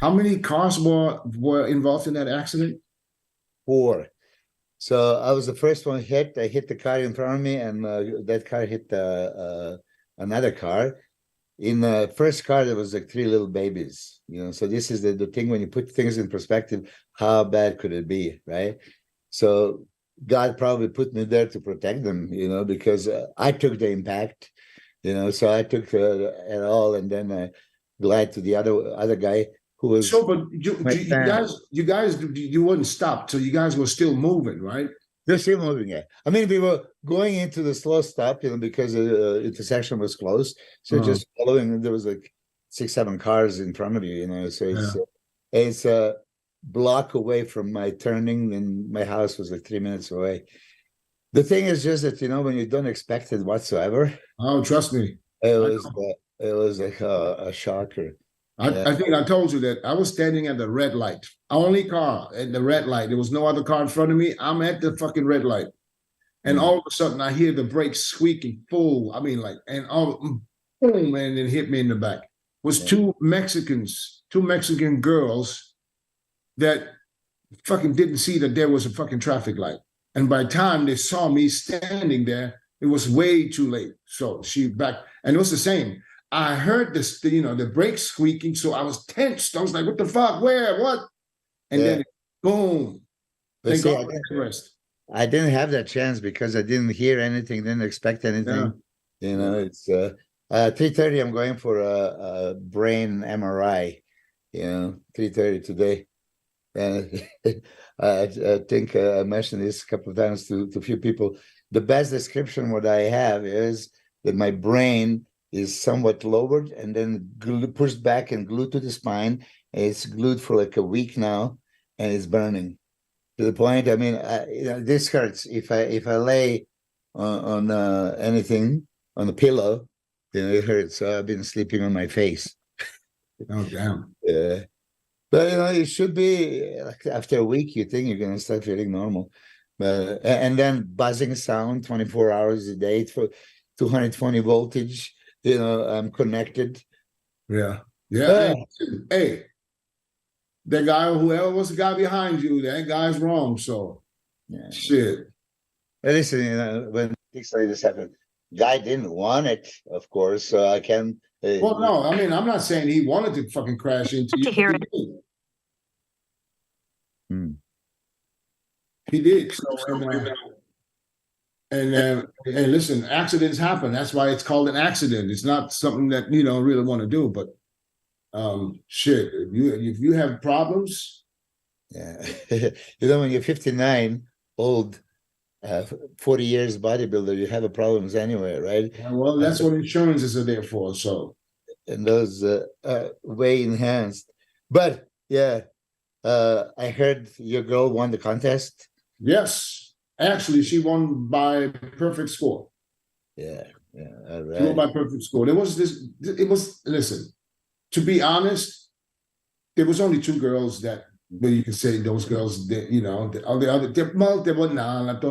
How many cars were involved in that accident? 4. So I was the first one hit. I hit the car in front of me, and that car hit another car. In the first car, there was like 3 little babies, you know. So this is the thing when you put things in perspective, how bad could it be, right? So God probably put me there to protect them, you know, because I took the impact, you know. So I took it all, and then I glad to the other guy who was. So, but you guys wouldn't stop, so you guys were still moving, right? They're still moving, yeah. I mean, we were going into the slow stop, you know, because the intersection was closed. So just following, there was like 6, 7 cars in front of you, you know. So it's a block away from my turning, and my house was like 3 minutes away. The thing is just that, you know, when you don't expect it whatsoever. Oh, trust me. It was like a shocker. I think I told you that I was standing at the red light. Only car at the red light. There was no other car in front of me. I'm at the fucking red light. And all of a sudden I hear the brakes squeaking full. I mean, like, and all boom, and it hit me in the back. It was 2 Mexican girls that fucking didn't see that there was a fucking traffic light. And by the time they saw me standing there, it was way too late. So she back, and it was the same. I heard this, you know, the brakes squeaking, so I was tensed. I was like, what the fuck? Where? What? And then, boom. But see, I didn't have that chance because I didn't hear anything, didn't expect anything. Yeah. You know, it's 3:30, I'm going for a brain MRI, you know, 3:30 today. And I think I mentioned this a couple of times to a few people. The best description what I have is that my brain is somewhat lowered and then pushed back and glued to the spine. And it's glued for like a week now, and it's burning to the point. I mean, you know, this hurts. If I lay on anything on the pillow, you know, it hurts. So I've been sleeping on my face. Oh damn. Yeah, but you know, it should be like after a week. You think you're gonna start feeling normal, but and then buzzing sound 24 hours a day for 220 voltage. You know, I'm connected. Yeah. Hey, that guy, whoever was the guy behind you, that guy's wrong. So, shit. But listen, you know, when things like this happen, guy didn't want it, of course. So I can. Well, no, I mean, I'm not saying he wanted to fucking crash into you. Hear it. He did. So, and listen, accidents happen. That's why it's called an accident. It's not something that you don't really want to do. But shit, if you have problems, you know, when you're 59, old, 40 years bodybuilder, you have problems anywhere, right? Well, that's what insurances are there for. So, and those way enhanced. But yeah, I heard your girl won the contest. Yes. Actually, she won by perfect score. Yeah, all right. She won by perfect score. It was, listen, to be honest, there was only 2 girls that, well, you can say those girls, that, you know, don't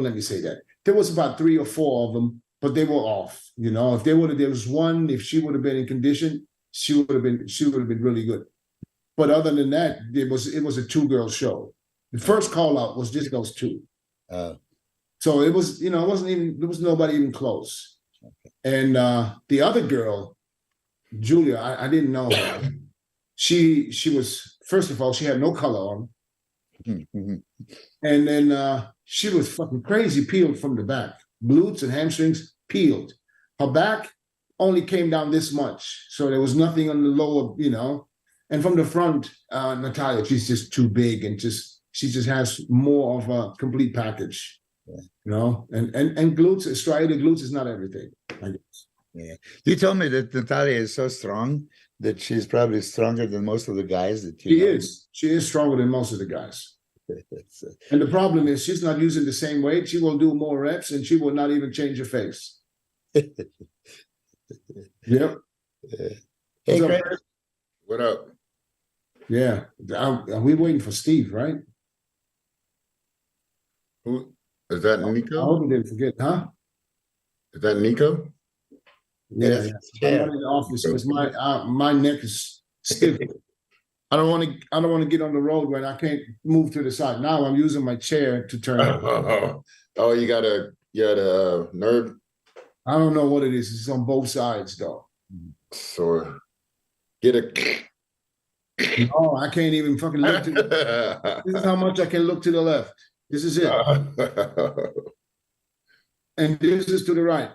let me say that. There was about 3 or 4 of them, but they were off, you know. If there was one, if she would have been in condition, she would have been really good. But other than that, it was a 2-girl show. The first call out was just those 2. So it was, you know, there was nobody even close. Okay. And the other girl, Julia, I didn't know her. She was, first of all, she had no color on. And then she was fucking crazy peeled from the back. Glutes and hamstrings peeled. Her back only came down this much. So there was nothing on the lower, you know. And from the front, Natalia, she's just too big and she just has more of a complete package. Yeah. You know, and glutes, striated glutes is not everything, I guess. Yeah. You told me that Natalia is so strong that she's probably stronger than most of the guys that you know. She is stronger than most of the guys. And the problem is she's not using the same weight. She will do more reps and she will not even change her face. Yep. Hey, Greg. What up? Yeah. Are we waiting for Steve, right? Who is that? Nico? I hope he didn't forget, huh? Is that Nico? Yeah. I'm in the office because my neck is stiff. I don't want to get on the road when I can't move to the side. Now I'm using my chair to turn. Oh, you got a nerve I don't know what it is. It's on both sides though. sore. Get a. No, I can't even fucking look to the, this is how much I can look to the left. This is it. And this is to the right.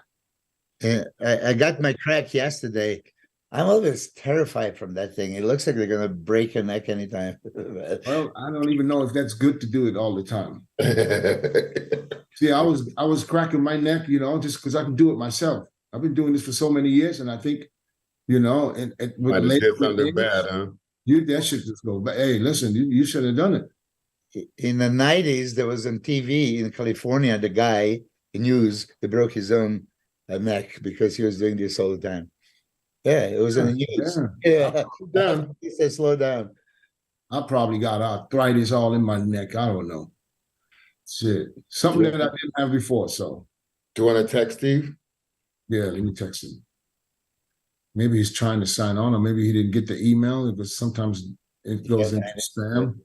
Yeah, I got my crack yesterday. I'm always terrified from that thing. It looks like they're gonna break your neck anytime. Well, I don't even know if that's good to do it all the time. See, I was cracking my neck, you know, just because I can do it myself. I've been doing this for so many years, and I think, you know, and with Might have did something age, bad, huh? that should just go. But hey, listen, you should have done it. In the 90s, there was on TV in California, the guy in news, he broke his own neck because he was doing this all the time. Yeah, it was in the news. Yeah. Down. He said, slow down. I probably got arthritis all in my neck. I don't know. Shit. Something that I didn't have before. So Do you want to text Steve? yeah, let me text him. Maybe he's trying to sign on, or maybe he didn't get the email because sometimes it goes into spam.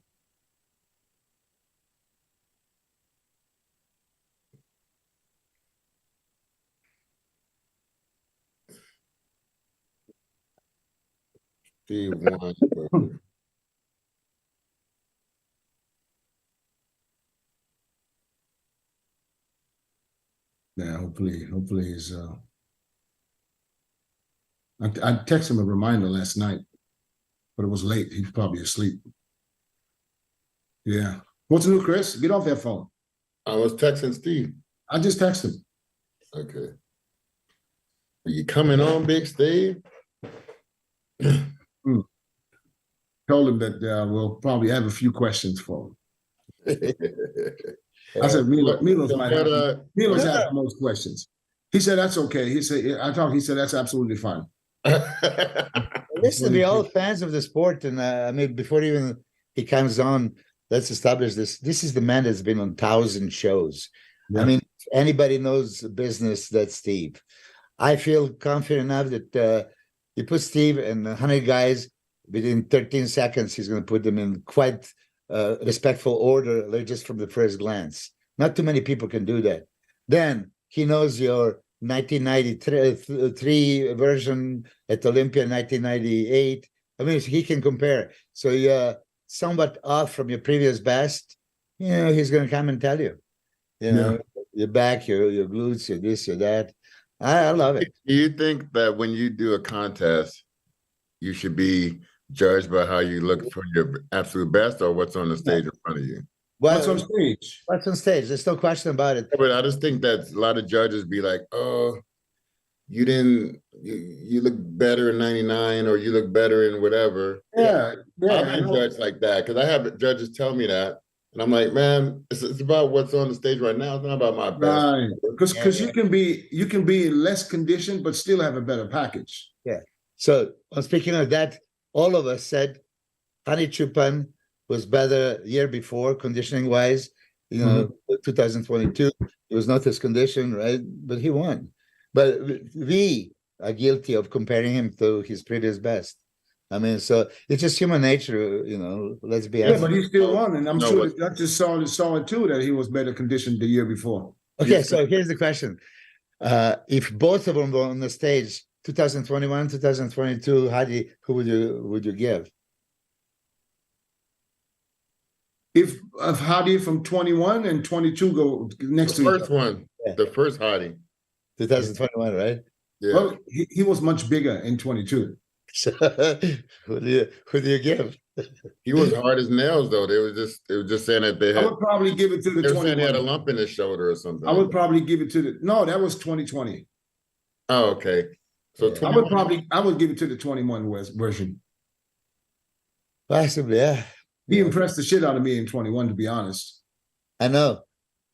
Steve Weinberger. Yeah, hopefully he's I texted him a reminder last night, but it was late. He's probably asleep. Yeah. What's new, Chris? Get off that phone. I was texting Steve. I just texted him. Okay. Are you coming on, Big Steve? Told him that we'll probably have a few questions for him. I said, Milos might have Milos has the most questions. He said that's okay. He said he said that's absolutely fine. Listen, we're all fans of the sport, and I mean, before even he comes on, let's establish this. This is the man that's been on 1,000 shows. Yeah. I mean, if anybody knows the business, that's Steve. I feel confident enough that you put Steve and 100 guys within 13 seconds, he's going to put them in quite respectful order, like just from the first glance. Not too many people can do that. Then he knows your 1993 version at Olympia, 1998. I mean, he can compare. So you're somewhat off from your previous best. You know, he's going to come and tell you. You know, your back, your glutes, your this, your that. I love it. Do you think that when you do a contest, you should be judged by how you look for your absolute best, or what's on the stage in front of you? What's on stage? What's on stage? There's no question about it. But I just think that a lot of judges be like, oh, you look better in 99, or you look better in whatever. Yeah. I've been judged like that because I have judges tell me that. And I'm like, man, it's about what's on the stage right now. It's not about my best. Right. Because you can be in less condition, but still have a better package. Yeah. So speaking of that, all of us said Hani Chupan was better year before, conditioning wise. You know, 2022, it was not his condition, right? But he won. But we are guilty of comparing him to his previous best. I mean, so it's just human nature, you know, let's be honest. Yeah, but he still won, and I'm sure the judges saw it too, that he was better conditioned the year before. Okay, so here's the question. If both of them were on the stage, 2021, 2022, Hadi, who would you give? If Hadi from 21 and 22 go next to the first one, the first Hadi. 2021, right? Yeah. Well, he was much bigger in 22. So who do you give? He was hard as nails, though. They were just saying that they had. I would probably give it to the 21. He had a lump in his shoulder or something. I would probably give it to that was 2020. Oh, okay. So I would give it to the 21 version. Possibly, yeah. He impressed the shit out of me in 21, to be honest. I know.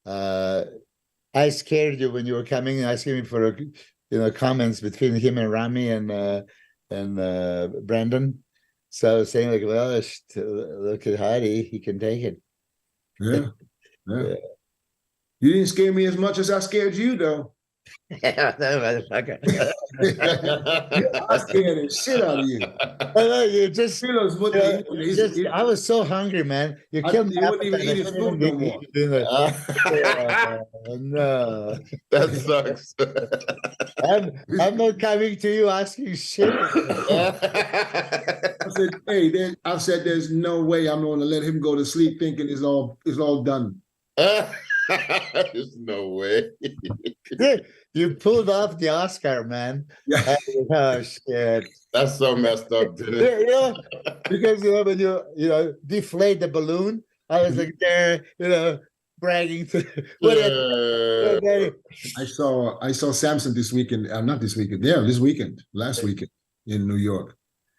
I scared you when you were coming, asking me for comments between him and Ramy and Brandon. So I was saying, like, well, look at Hadi, he can take it. Yeah. You didn't scare me as much as I scared you, though. Yeah, that motherfucker. I scared the shit out of you. You just, Milos, what I was so hungry, man. You killed he my wouldn't even appetite. eat I his couldn't food no even more. eat dinner. No, That sucks. I'm not coming to you asking shit. I said, hey, I said, there's no way I'm going to let him go to sleep thinking it's all done. There's no way. You pulled off the Oscar, man. Yeah. Oh shit. That's so messed up, dude. Yeah, because when you deflate the balloon, I was like there, bragging to I saw Samson this weekend. Not this weekend. Yeah, this weekend. Last weekend in New York.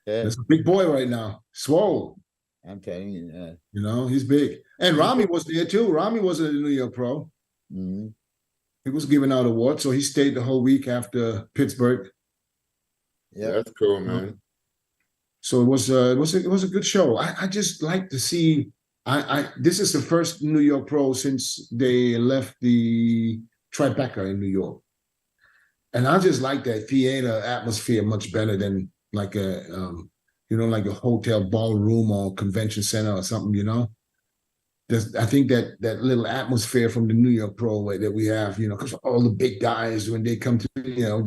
Yeah. That's a big boy right now. Swole. I'm telling you. He's big. And Ramy was there too. Ramy wasn't a New York pro. Mm-hmm. He was giving out awards, so he stayed the whole week after Pittsburgh. Yeah, that's cool, man. So it was a good show. I just like to see. This is the first New York pro since they left the Tribeca in New York, and I just like that theater atmosphere much better than like a like a hotel ballroom or convention center or something. I think that little atmosphere from the New York pro that we have, because all the big guys when they come to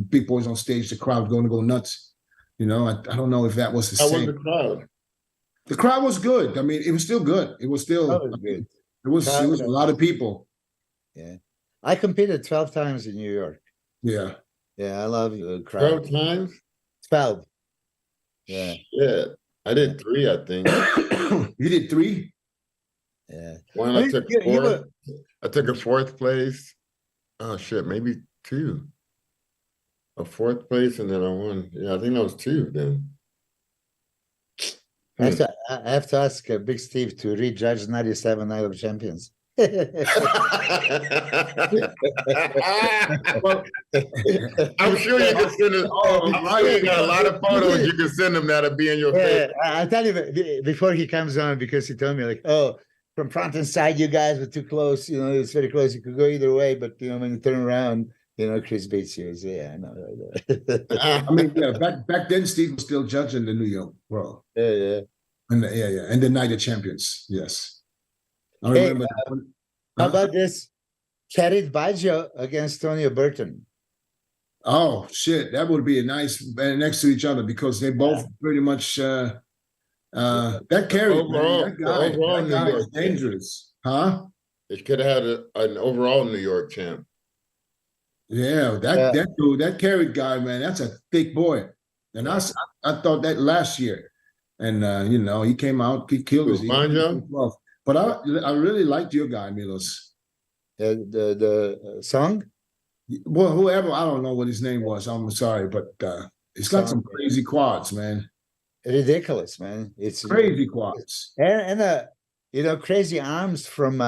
big boys on stage, the crowd's going to go nuts. I don't know if that was the same. How was the crowd? The crowd was good. I mean, it was still good. It was still good. It was a lot of people. Yeah, I competed 12 times in New York. Yeah, I love the crowd. 12 times? 12. Yeah. Yeah, I did 3, I think. You did 3? Yeah. One, I took 4th. I took a 4th place. Oh shit, maybe 2. A 4th place, and then I won. Yeah, I think that was 2 then. I have to ask Big Steve to rejudge 97 Night of Champions. Well, I'm sure you can send him. You got a lot of photos you can send him that'll be in your face. I'll tell you before he comes on, because he told me like, from front and side, you guys were too close. It's very close. You could go either way, but when you turn around, Chris beats you. So, yeah, I know. I mean, yeah, back then Steve was still judging the New York pro. Yeah. And the Night of Champions. Yes. I remember that one. How about this? KERRITH BAJJO against TONIO BURTON. Oh shit, that would be a nice next to each other because they both pretty much that KERRITH, man, that guy is dangerous. Huh? It could have had an overall New York champ. Yeah, that dude, that KERRITH guy, man, that's a thick boy. And I thought that last year. And he came out, he killed us. But I really liked your guy, Milos. The song? Well, whoever, I don't know what his name was. I'm sorry, but it's got some crazy quads, man. Ridiculous, man. It's crazy quads. And crazy arms from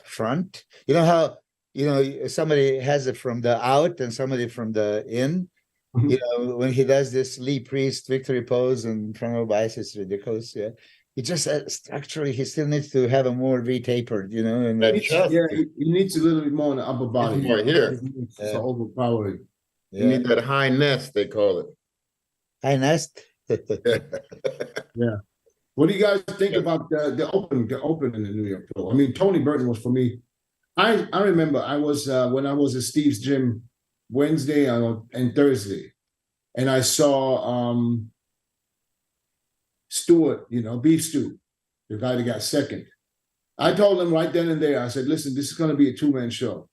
front. You know how somebody has it from the out and somebody from the in. Mm-hmm. When he does this Lee Priest victory pose in front of ice, it's ridiculous. Yeah, he just structurally he still needs to have a more V-tapered, and he needs a little bit more on the upper body. More here. It's overpowering. You need that high nest, they call it. High nest. Yeah. What do you guys think about the open in the New York Pro? I mean, Tony Burton was for me. I remember I was when I was at Steve's gym Wednesday and Thursday, and I saw Stewart, Beef Stew, the guy that got second. I told him right then and there, I said, listen, this is going to be a 2-man show.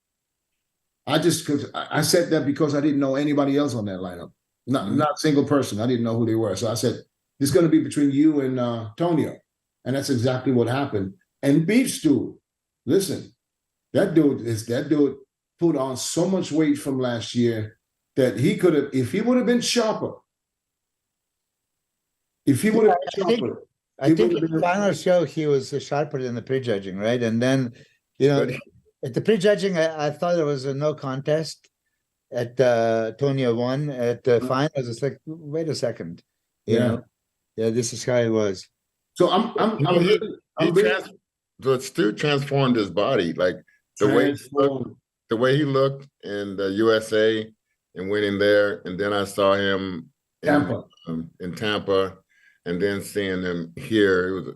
I said that because I didn't know anybody else on that lineup. Not a single person. I didn't know who they were. So I said, this is going to be between you and Tonio. And that's exactly what happened. And Beef Stew, listen, that dude put on so much weight from last year that he could have, if he would have been sharper. I think in the final show he was sharper than the prejudging, right? And then, at the prejudging, I thought it was a no contest. At Tonio won. At the finals, it's like, wait a second, this is how it was. So Stu transformed his body, like the way. the way he looked in the USA and winning there, and then I saw him in Tampa, and then seeing him here,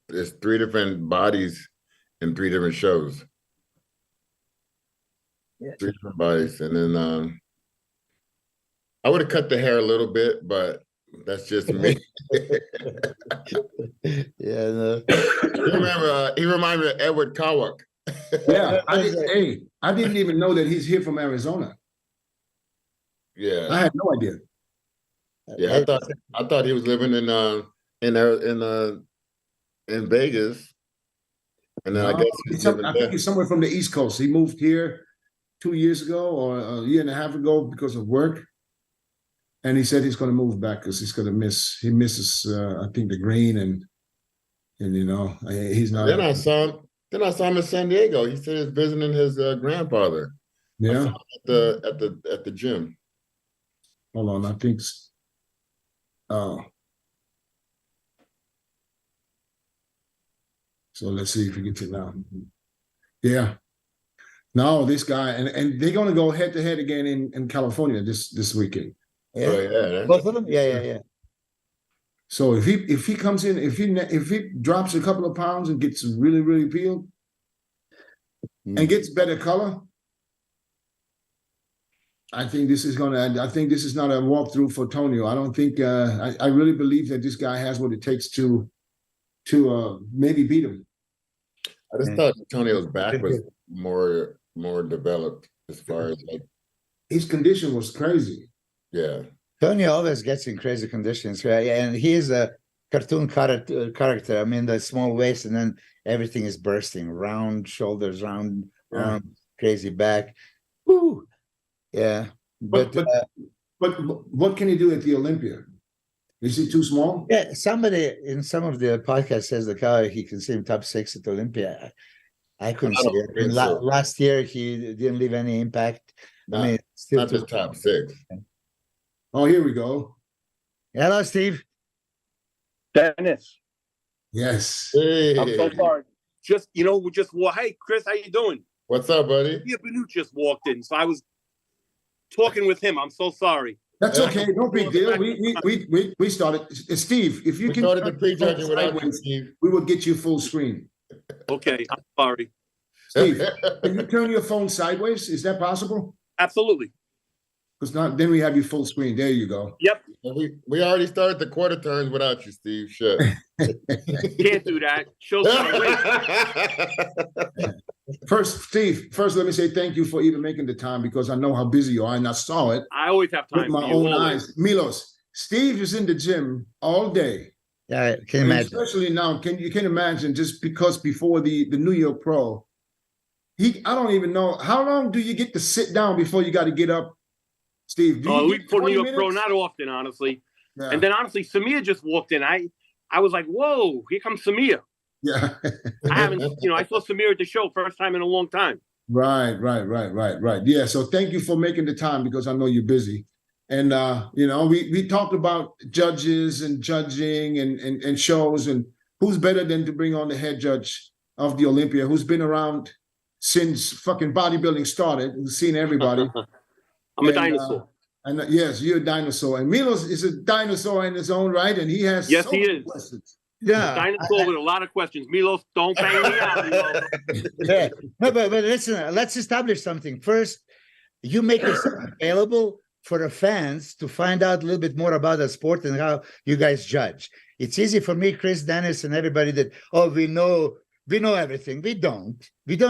it's three different bodies in three different shows. Yeah. Three different bodies, and then I would have cut the hair a little bit, but that's just me. Yeah, no. He reminded me of Edward Kowak. Yeah, I didn't even know that he's here from Arizona. Yeah, I had no idea. yeah. I thought he was living in Vegas, and then I guess he's living I there. think he's somewhere from the East Coast. He moved here 2 years ago or a year and a half ago because of work. And he said he's going to move back because he misses, I think, the green and you know, he's not. Then I saw him in San Diego. He said he's visiting his grandfather. Yeah. At the gym. Hold on, I think. Oh. So let's see if we get to now. Yeah. No, this guy, and they're going to go head to head again in California this weekend. Yeah. Oh, yeah. Both of them? Yeah. So if he comes in, if he drops a couple of pounds and gets really, really peeled and gets better color, I think this is not a walkthrough for Tonio. I don't think I really believe that this guy has what it takes to maybe beat him. I just thought Tonio's back was more developed as far as like his condition was crazy. Yeah. Tonio always gets in crazy conditions, right? And he is a cartoon character. I mean, the small waist, and then everything is bursting. Round shoulders, round crazy back. Woo! Yeah. But what can he do at the Olympia? Is he too small? yeah, somebody in some of the podcasts says the guy he can see him top 6 at Olympia. I couldn't see it. think so. Last year he didn't leave any impact. I mean, still Not just top 6. Oh, here we go. Hello, Steve. Dennis, Yes. Hey, I'm so sorry. Hey, Chris, how you doing? what's up, buddy? Yeah, Banu just walked in, so I was talking with him. I'm so sorry. That's okay. No big deal. We started. Steve, if you We can started turn the prejudging your phone without you, sideways, Steve. we will get you full screen. Okay, I'm sorry. Steve, can you turn your phone sideways? Is that possible? Absolutely. Because not then we have you full screen. There you go. Yep. We already started the quarter turns without you, Steve. Shit. Can't do that. Show some weight. First, let me say thank you for even making the time because I know how busy you are and I saw it I always have with time my for you. own Always. eyes. Milos, Steve is in the gym all day. Yeah, can you And imagine? especially now, you can imagine just because before the New York Pro, I don't even know how long do you get to sit down before you got to get up, Steve? Do you We get put 20 New York Pro minutes? not often, honestly. Yeah. And then honestly, Samir just walked in. I was like, whoa, here comes Samir. Yeah. I haven't, I saw Samir at the show first time in a long time. Right. Yeah. So thank you for making the time because I know you're busy. And we talked about judges and judging and shows and who's better than to bring on the head judge of the Olympia, who's been around since fucking bodybuilding started, who's seen everybody. I'm a dinosaur. And yes, you're a dinosaur. And Milos is a dinosaur in his own right, and he has Yes, so he many is. questions. Yeah. Dinosaur with a lot of questions. Milos, don't bang me out. Milos. Yeah. No, but listen, let's establish something. First, you make yourself available for the fans to find out a little bit more about the sport and how you guys judge. It's easy for me, Chris, Dennis, and everybody that, we know everything. We don't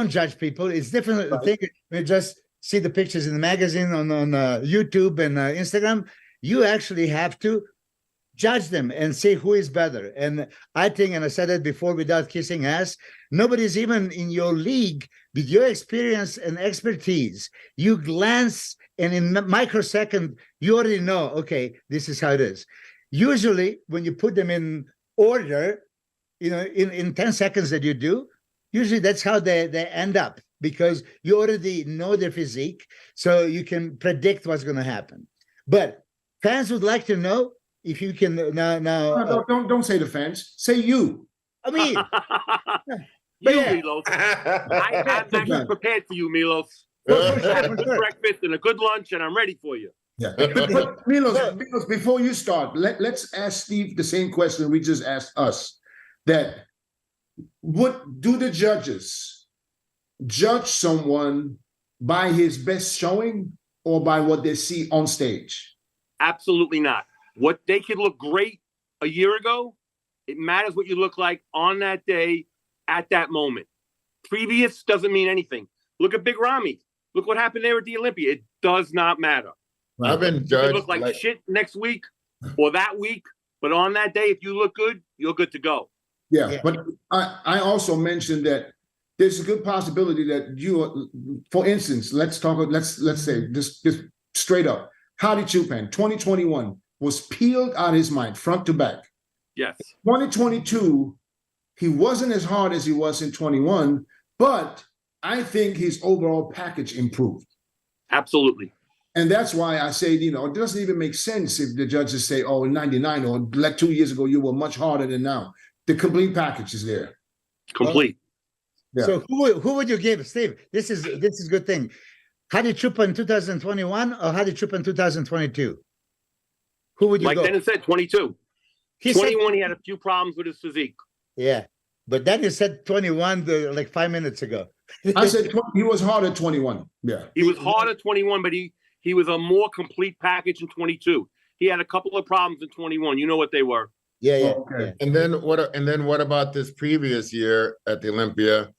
judge people. It's different. Right. Thing we just see the pictures in the magazine on YouTube and Instagram. You actually have to judge them and see who is better. And I think, and I said it before without kissing ass, nobody's even in your league with your experience and expertise. You glance and in microsecond, you already know, okay, this is how it is. Usually when you put them in order, in 10 seconds that you do, usually that's how they end up because you already know their physique, so you can predict what's going to happen. But fans would like to know if you can now. Don't say the fans. Say you. I mean, You, yeah. Milos. I'm actually prepared for you, Milos. Have a good breakfast and a good lunch, and I'm ready for you. Yeah. But Milos, before you start, let's ask Steve the same question we just asked us. That what do the judges judge someone by his best showing or by what they see on stage? Absolutely not. What they could look great a year ago, it matters what you look like on that day at that moment. Previous doesn't mean anything. Look at Big Ramy. Look what happened there at the Olympia. It does not matter. I've been You judged look like shit next week or that week, but on that day, if you look good, you're good to go. Yeah, but I also mentioned that there's a good possibility that you, for instance, let's say just straight up, Hadi Chupan, 2021 was peeled out of his mind, front to back. Yes. 2022, he wasn't as hard as he was in 21, but I think his overall package improved. Absolutely. And that's why I say, you know, it doesn't even make sense if the judges say, oh, in 99 or like 2 years ago, you were much harder than now. The complete package is there. Complete. Yeah. So who would you give, Steve? This is a good thing. Hadi Chupan 2021 or Hadi Chupan 2022? Who would you like go? Dennis said, 22. He 21, said, he had a few problems with his physique. yeah, but then you said 21 like 5 minutes ago. I said he was hard at 21. Yeah. He was hard at 21, but he was a more complete package in 22. He had a couple of problems in 21. You know what they were. Yeah, yeah. Okay. Yeah. And then what about this previous year at the Olympia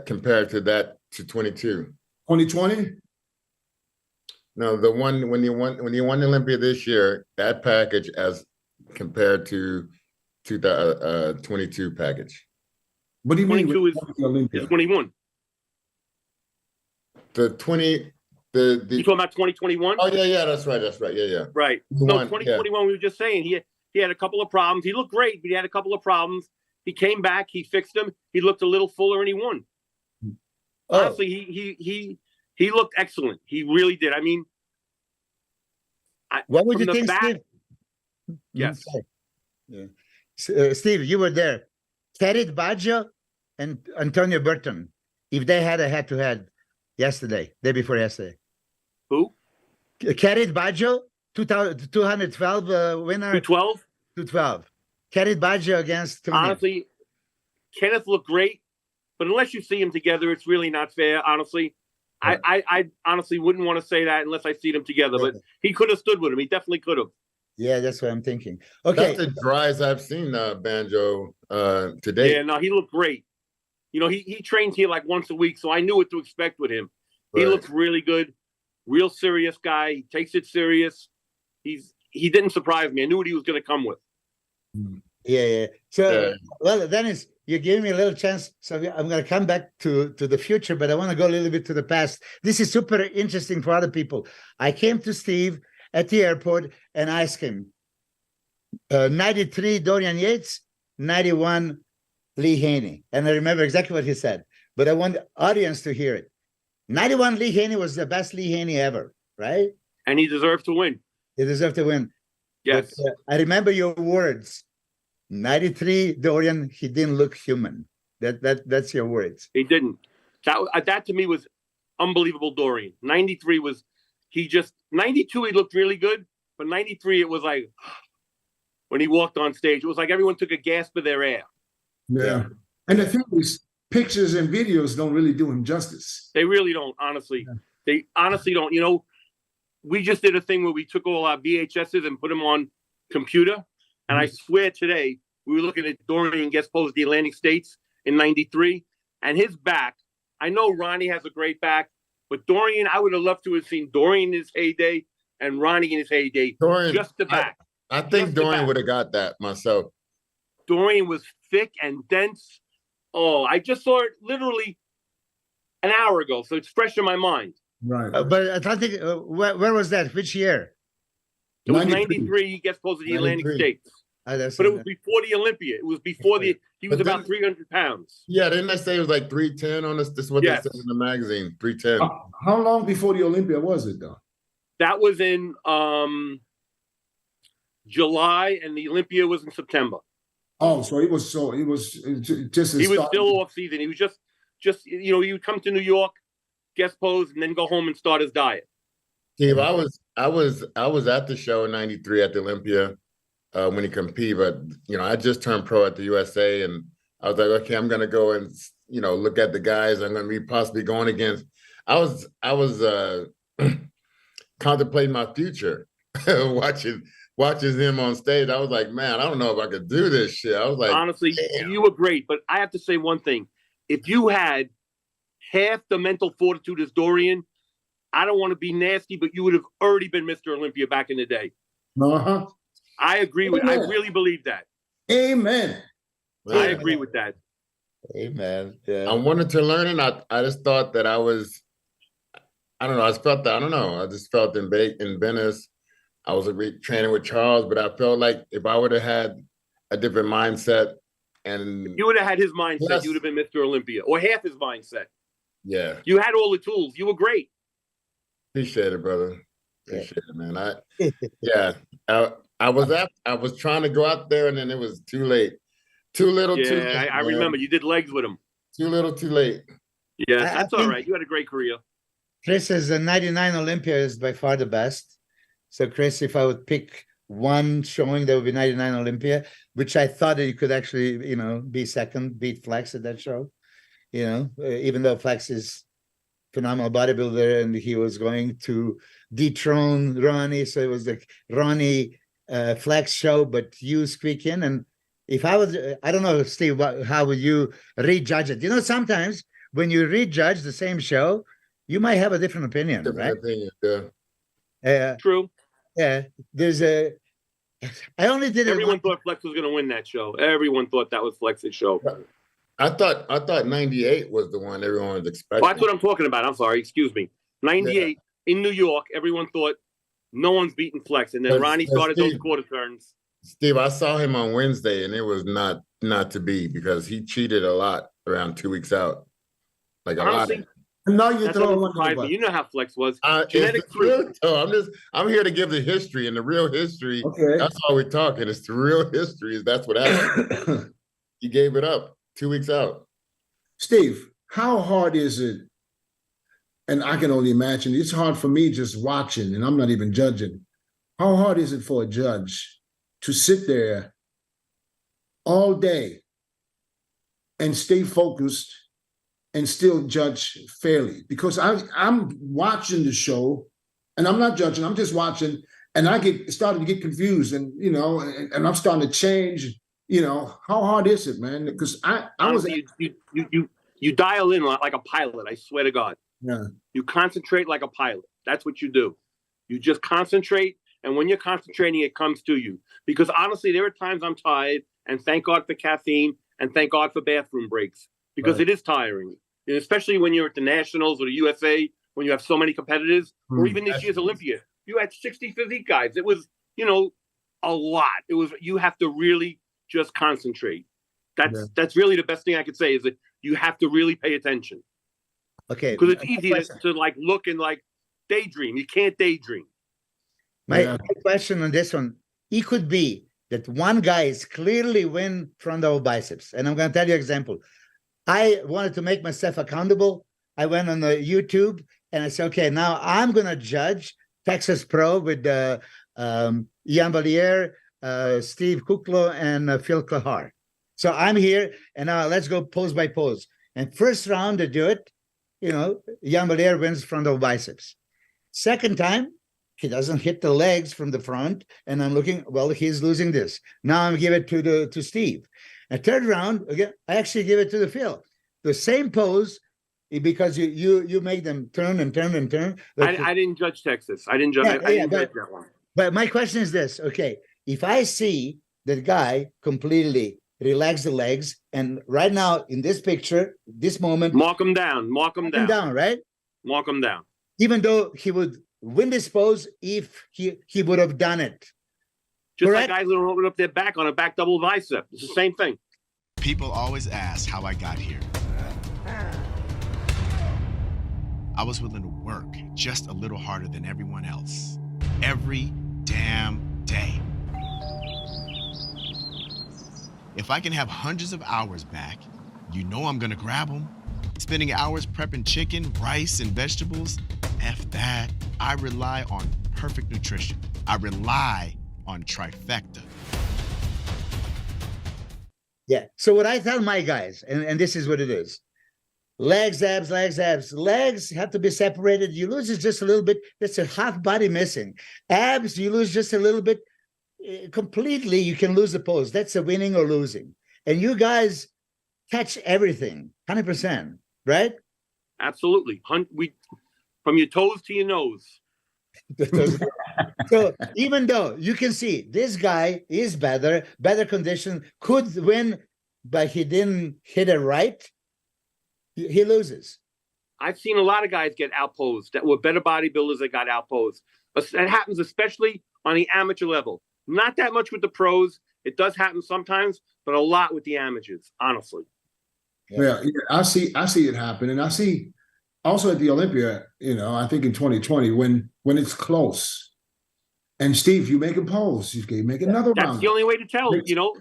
compared to that to 22? 2020? No, the one when you won the Olympia this year, that package as compared to 22 package. What do you mean? 22 with Olympia? is 21. The 20 You the talking about 2021? oh yeah, that's right. Yeah. Right. The No, one, 2021, we were just saying, he had a couple of problems. He looked great, but he had a couple of problems. He came back, he fixed them. He looked a little fuller and he won. Oh. Honestly, he looked excellent. He really did. I mean, What would from you the think, back- Steve? Yes. Yeah. Steve, you were there. KERRITH, BAJJO, and Antonio Burton. If they had a head-to-head day before yesterday. Who? KERRITH, BAJJO, 212 winner. 212? 212. KERRITH, BAJJO against TONIO. Honestly, Kenneth looked great, but unless you see him together, it's really not fair, honestly. Right. I honestly woun't want to say that unless I see them together, but he could have stood with him. He definitely could have. Yeah, that's what I'm thinking. Okay. That's the driest I've seen Banjo today. Yeah, no, he looked great. You know, he trains here like once a week, so I knew what to expect with him. He Right. looks really good, real serious guy. He takes it serious. He didn't surprise me. I knew what he was going to come with. Yeah. So, Yeah. well, Dennis, you're giving me a little chance. So I'm going to come back to the future, but I want to go a little bit to the past. This is super interesting for other people. I came to Steve at the airport and asked him, 93 Dorian Yates, 91 Lee Haney. And I remember exactly what he said, but I want the audience to hear it. 91 Lee Haney was the best Lee Haney ever, right? And he deserved to win. He deserved to win. Yes. But, I remember your words. 93 Dorian, he didn't look human. That's your words. He didn't. That to me was unbelievable Dorian. 93 was, 92 he looked really good, but 93 it was like, when he walked on stage, it was like everyone took a gasp of their air. Yeah. And the thing is, pictures and videos don't really do him justice. They really don't, honestly. Yeah. They honestly don't. You know, we just did a thing where we took all our VHSs and put them on computer. And I swear today, we were looking at Dorian gets posed at the Atlantic States in 93. And his back, I know Ronnie has a great back, but Dorian, I would have loved to have seen Dorian in his heyday and Ronnie in his heyday. Dorian, Just the back. I think Just the Dorian back. would have got that myself. Dorian was thick and dense. Oh, I just saw it literally an hour ago, so it's fresh in my mind. Right. But Atlantic, where was that? Which year? It was 93. 93, he gets posed at the Atlantic 93. States. That's But it was before the Olympia. It was before he was But about then- 300 pounds. Yeah, didn't they say it was like 310 on this? This is what Yes. they said in the magazine. 310. How long before the Olympia was it though? That was in July, and the Olympia was in September. Oh, so it was just He was still off season. He was just you know, he would come to New York, guest pose, and then go home and start his diet. Steve, I was at the show in '93 at the Olympia when he competed, but I just turned pro at the USA, and I was like, okay, I'm gonna go and look at the guys I'm gonna be possibly going against. I was contemplating my future, watching him on stage. I was like, man, I don't know if I could do this shit. I was like, honestly, damn. You were great, but I have to say one thing: if you had half the mental fortitude as Dorian, I don't want to be nasty, but you would have already been Mr. Olympia back in the day. Uh-huh. I agree with. I really believe that. Amen. I agree with that. Amen. Yeah. I wanted to learn, and I just thought that I was. I don't know. I just felt that. I don't know. I just felt in Venice. I was training with Charles, but I felt like if I would have had a different mindset, and if you would have had his mindset, yes. you would have been Mr. Olympia, or half his mindset. Yeah. You had all the tools. You were great. Appreciate it, brother. Appreciate it, man. I was trying to go out there, and then it was too late. Too little, too late. I remember you did legs with him. Too little, too late. Yeah, that's all right. You had a great career. Chris's 99 Olympia is by far the best. So, Chris, if I would pick one showing, that would be 99 Olympia, which I thought that you could actually, be second, beat Flex at that show. Even though Flex is phenomenal bodybuilder and he was going to dethrone Ronnie, so it was like Ronnie Flex show, but you squeak in. And if I was, I don't know, Steve, how would you rejudge it? Sometimes when you rejudge the same show, you might have a different opinion, right? True. Yeah, I only did it. Everyone thought Flex was going to win that show. Everyone thought that was Flex's show. I thought 98 was the one everyone was expecting. Well, that's what I'm talking about. I'm sorry. Excuse me. 98 in New York, everyone thought no one's beating Flex. And then Ronnie started those quarter turns. Steve, I saw him on Wednesday, and it was not to be, because he cheated a lot around 2 weeks out. Like honestly, a lot. No, you that's throw one. You know how Flex was. Genetic truth. I'm here to give the history, and the real history. Okay. That's all we're talking. It's the real history. That's what happened. He gave it up 2 weeks out. Steve, how hard is it? And I can only imagine, it's hard for me just watching, and I'm not even judging. How hard is it for a judge to sit there all day and stay focused and still judge fairly? Because I'm watching the show, and I'm not judging. I'm just watching, and I started to get confused, and and I'm starting to change. How hard is it, man? Because I was you dial in like a pilot. I swear to God. Yeah. You concentrate like a pilot. That's what you do. You just concentrate, and when you're concentrating, it comes to you. Because honestly, there are times I'm tired, and thank God for caffeine, and thank God for bathroom breaks, because it is tiring. And especially when you're at the Nationals or the USA, when you have so many competitors, or even this year's Olympia, you had 60 physique guys. It was, a lot. It was, you have to really just concentrate. That's really the best thing I could say, is that you have to really pay attention. Okay. Because it's easy to look and daydream. You can't daydream. My question on this one, it could be that one guy is clearly win front of biceps. And I'm going to tell you an example. I wanted to make myself accountable. I went on the YouTube and I said, okay, now I'm going to judge Texas Pro with Ian Valier, Steve Kuklo, and Phil Kahar. So I'm here, and now let's go pose by pose. And first round to do it, Ian Valier wins front of biceps. Second time, he doesn't hit the legs from the front, and I'm looking, well, he's losing this. Now I'm give it to Steve. And third round, again, I actually give it to the Phil. The same pose, because you make them turn and turn and turn. I didn't judge Texas. I didn't judge, I didn't judge that one. But my question is this, okay, if I see that guy completely relax the legs, and right now in this picture, this moment, mark him down, right? Mark him down. Even though he would win this pose if he would have done it. Just correct? Like guys that are holding up their back on a back double bicep. It's the same thing. People always ask how I got here. I was willing to work just a little harder than everyone else. Every damn day. If I can have hundreds of hours back, I'm gonna grab them. Spending hours prepping chicken, rice, and vegetables? F that. I rely on perfect nutrition. I rely on Trifecta. Yeah. So what I tell my guys, and this is what it is. Legs, abs, legs, abs. Legs have to be separated. You lose it just a little bit. That's a half body missing. Abs, you lose just a little bit. Completely, you can lose the pose. That's a winning or losing. And you guys catch everything, 100%, right? Absolutely. We from your toes to your nose. So even though you can see this guy is better condition, could win, but he didn't hit it right, he loses. I've seen a lot of guys get outposed that were better bodybuilders that got outposed. But that happens especially on the amateur level. Not that much with the pros. It does happen sometimes, but a lot with the amateurs, honestly. Yeah, I see it happen, and I see also at the Olympia, you know, I think in 2020 when it's close, and Steve, you make a pose, you can make another round. That's the only way to tell. You know,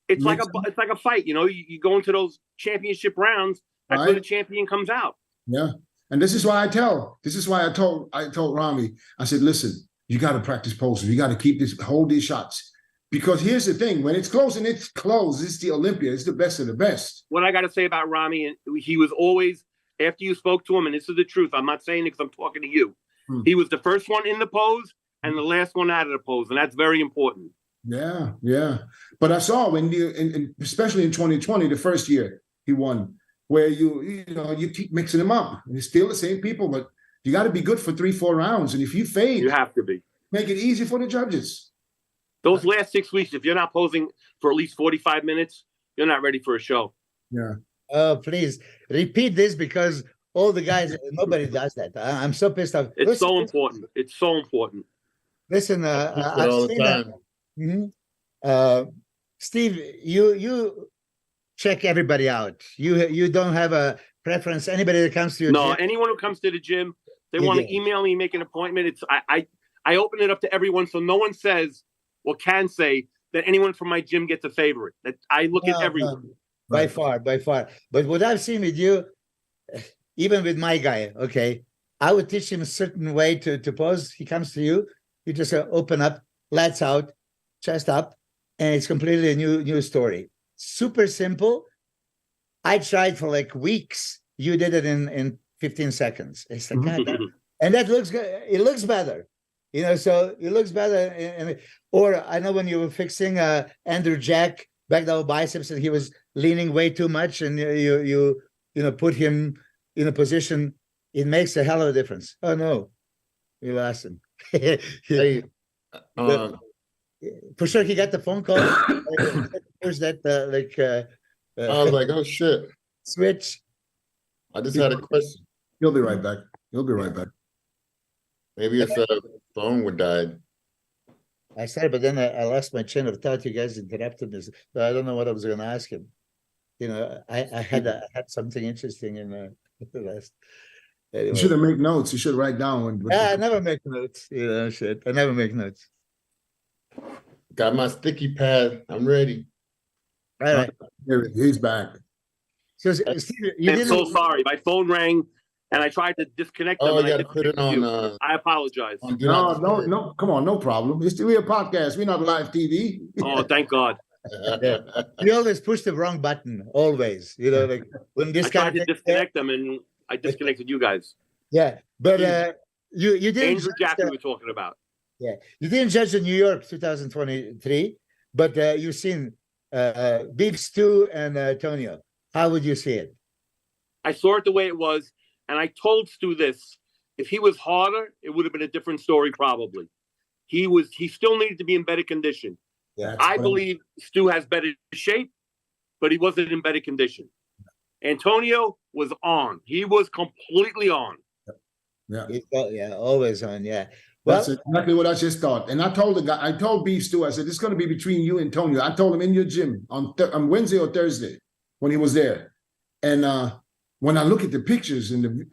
it's like a fight. You know, you go into those championship rounds. That's where the champion comes out. Yeah, and this is why I told Ramy, I said, listen, you got to practice poses. You got to hold these shots. Because here's the thing, when it's close and it's close, it's the Olympia. It's the best of the best. What I got to say about Ramy, he was always, after you spoke to him, and this is the truth, I'm not saying it because I'm talking to you. He was the first one in the pose and the last one out of the pose, and that's very important. Yeah, yeah. But I saw when especially in 2020, the first year he won, where you keep mixing them up. And it's still the same people, but you got to be good for 3-4 rounds. And if you fade, you have to be. Make it easy for the judges. Those last 6 weeks, if you're not posing for at least 45 minutes, you're not ready for a show. Yeah. Oh, please repeat this because all the guys, nobody does that. I'm so pissed off. It's so important. It's so important. Listen, all the time. Steve, you check everybody out. You don't have a preference. Anybody that comes to your no, gym? Anyone who comes to the gym, they want to email me, make an appointment. It's I open it up to everyone, so no one says or can say that anyone from my gym gets a favorite. That I look at everyone. By far. But what I've seen with you, even with my guy, okay, I would teach him a certain way to pose. He comes to you, you just open up, lats out, chest up, and it's completely a new story. Super simple. I tried for like weeks. You did it in 15 seconds. It's like, God, and that looks good. It looks better. You know, so it looks better. Or I know when you were fixing Andrew Jack back down biceps and he was leaning way too much, and you put him in a position, it makes a hell of a difference. Oh no, you lost him. Hey, for sure, he got the phone call. There's that I was like, oh shit. Switch. I just had a question. He'll be right back. Maybe his phone would die. I said, but then I lost my chain of thought. You guys interrupted me. So I don't know what I was going to ask him. You know, I had something interesting in the last. Anyway. You should have made notes. You should write down. I never make notes. You know, shit. I never make notes. Got my sticky pad. I'm ready. All right. He's back. So, Steve, I'm so sorry. My phone rang, and I tried to disconnect them. Oh, you got to put it on. I apologize. No. Come on, no problem. We're a podcast. We're not live TV. Oh, thank God. Yeah. You always push the wrong button. Always. You know, like when this I tried to disconnect them, and I disconnected you guys. Yeah, but you didn't. Andrew Jack, we were talking about. Yeah, you didn't judge the New York 2023, but you've seen Beef Stew and Tonio. How would you see it? I saw it the way it was, and I told Stu this: if he was harder, it would have been a different story. Probably, he still needed to be in better condition. Yeah, I believe Stu has better shape, but he wasn't in better condition. Antonio was on; he was completely on. Yeah, always on. Yeah. Well, that's exactly what I just thought. And I told the guy, I told Beef Stew, I said, it's going to be between you and Tonio. I told him in your gym on Wednesday or Thursday when he was there. And when I look at the pictures and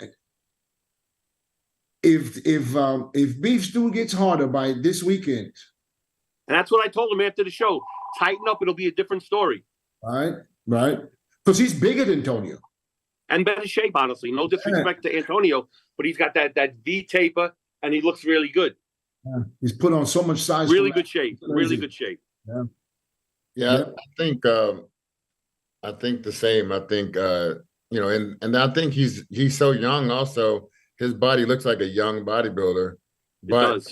if Beef Stew gets harder by this weekend. And that's what I told him after the show. Tighten up, it'll be a different story. Right. Because he's bigger than Tonio. and better shape, honestly. No disrespect to Antonio, but he's got that V taper, and he looks really good. Yeah. He's put on so much size. Really good shape. Really good shape. Yeah. Yeah, I think the same. I think you know, and I think he's so young also. His body looks like a young bodybuilder, but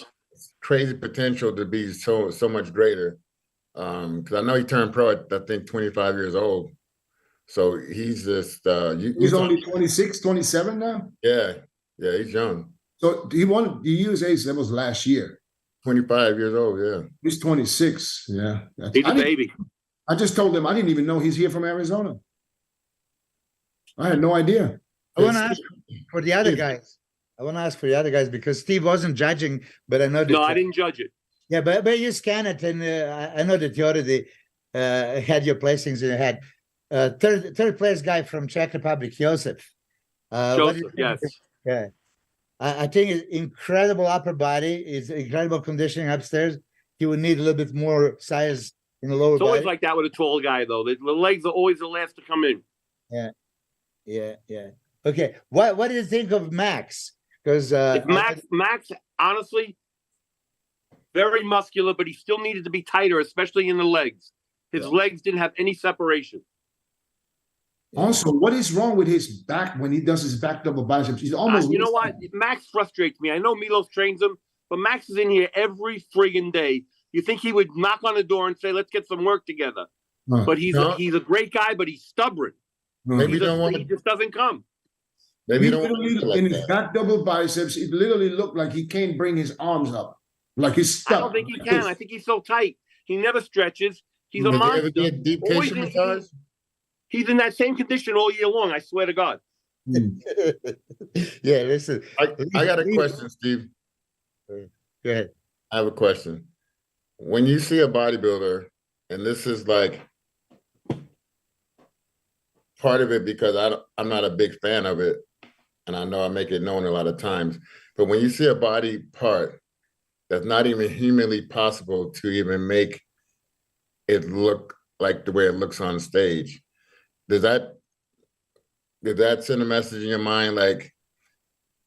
crazy potential to be so much greater. Because I know he turned pro at I think 25 years old. So he's just he's only 26, 27 now? Yeah, he's young. So he used age that was last year. 25 years old, yeah. He's 26. Yeah. He's a baby. I just told him I didn't even know he's here from Arizona. I had no idea. I want to ask for the other guys. Because Steve wasn't judging, but I know that. No, I didn't judge it. Yeah, but you scan it, and I know that you already had your placings in your head. Third place guy from Czech Republic, Josef. Joseph, yes. Yeah. I think incredible upper body, is incredible conditioning upstairs. He would need a little bit more size in the lower body. It's always body. like that with a tall guy, though. The legs are always the last to come in. Yeah. Okay, what do you think of MAXX? Because MAXX, honestly, very muscular, but he still needed to be tighter, especially in the legs. His legs didn't have any separation. Also, what is wrong with his back when he does his back double biceps? He's almost. You know what? MAXX frustrates me. I know MILOS trains him, but MAXX is in here every friggin' day. You think he would knock on the door and say, "Let's get some work together"? But he's a great guy, but he's stubborn. Maybe he just doesn't come. Maybe he in his back double biceps, it literally looked like he can't bring his arms up, like he's stuck. I don't think he can. I think he's so tight. He never stretches. He's a monster. He's in that same condition all year long. I swear to God. Yeah, listen. I got a question, Steve. Go ahead. I have a question. When you see a bodybuilder, and this is like part of it because I'm not a big fan of it, and I know I make it known a lot of times, but when you see a body part that's not even humanly possible to even make it look like the way it looks on stage, did that send a message in your mind like,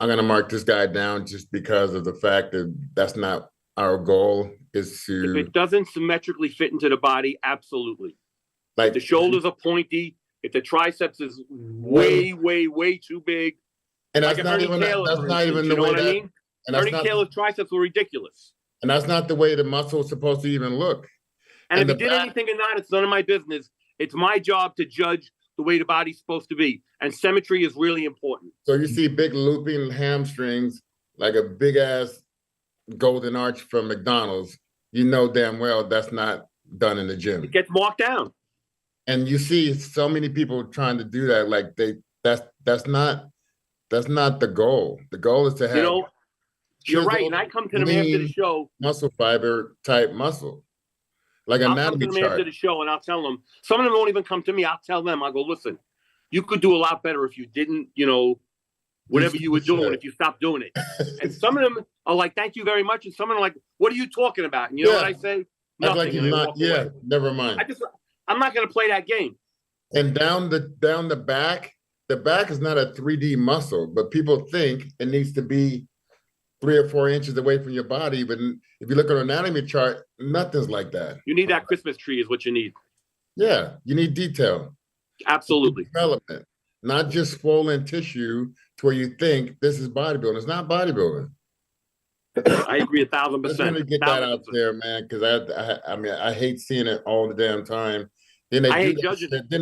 I'm gonna mark this guy down just because of the fact that that's not our goal, is to... If it doesn't symmetrically fit into the body, absolutely. Like if the shoulders are pointy, if the triceps is way too big. And that's not even the way that... Ernie Taylor's triceps were ridiculous. And that's not the way the muscle is supposed to even look. And if he did anything or not, it's none of my business. It's my job to judge the way the body's supposed to be. And symmetry is really important. So you see big looping hamstrings, like a big ass golden arch from McDonald's, you know damn well that's not done in the gym. It gets marked down. And you see so many people trying to do that, like that's not the goal. The goal is to have, you're right. And I come to them after the show, muscle fiber type muscle. Like I'll anatomy come to them after the show and I'll tell them. Some of them won't even come to me. I'll tell them. I'll go, listen, you could do a lot better if you didn't, whatever you were doing, if you stopped doing it. And some of them are like, thank you very much. And some of them are like, what are you talking about? And you know what I say? Nothing. Like never mind. I'm not going to play that game. And down the back is not a 3D muscle, but people think it needs to be 3 or 4 inches away from your body. But if you look at an anatomy chart, nothing's like that. You need that Christmas tree is what you need. Yeah, you need detail. Absolutely. Development, not just swollen tissue to where you think this is bodybuilding. It's not bodybuilding. I agree 1,000%. Let's really get that out there, man, because I hate seeing it all the damn time. Then they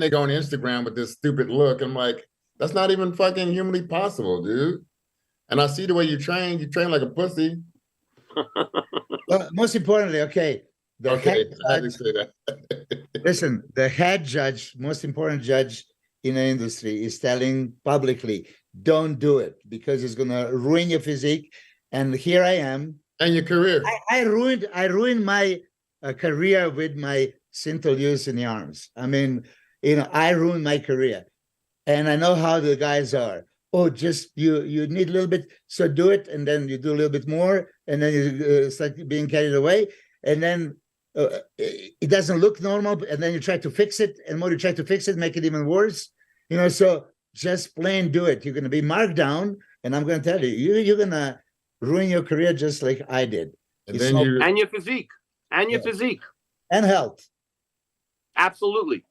go on Instagram with this stupid look. I'm like, that's not even fucking humanly possible, dude. And I see the way you train like a pussy. Well, most importantly, listen, the head judge, most important judge in the industry, is telling publicly, don't do it because it's gonna ruin your physique. And here I am. And your career. I ruined my career with my SYNTHAL use in the arms. I mean, I ruined my career. And I know how the guys are. Oh, just you need a little bit, so do it, and then you do a little bit more, and then you start being carried away, and then it doesn't look normal, and then you try to fix it, and more you try to fix it, make it even worse. So just plain do it. You're going to be marked down, and I'm going to tell you, you're going to ruin your career just like I did. And then and your physique, and your physique, and health. absolutely.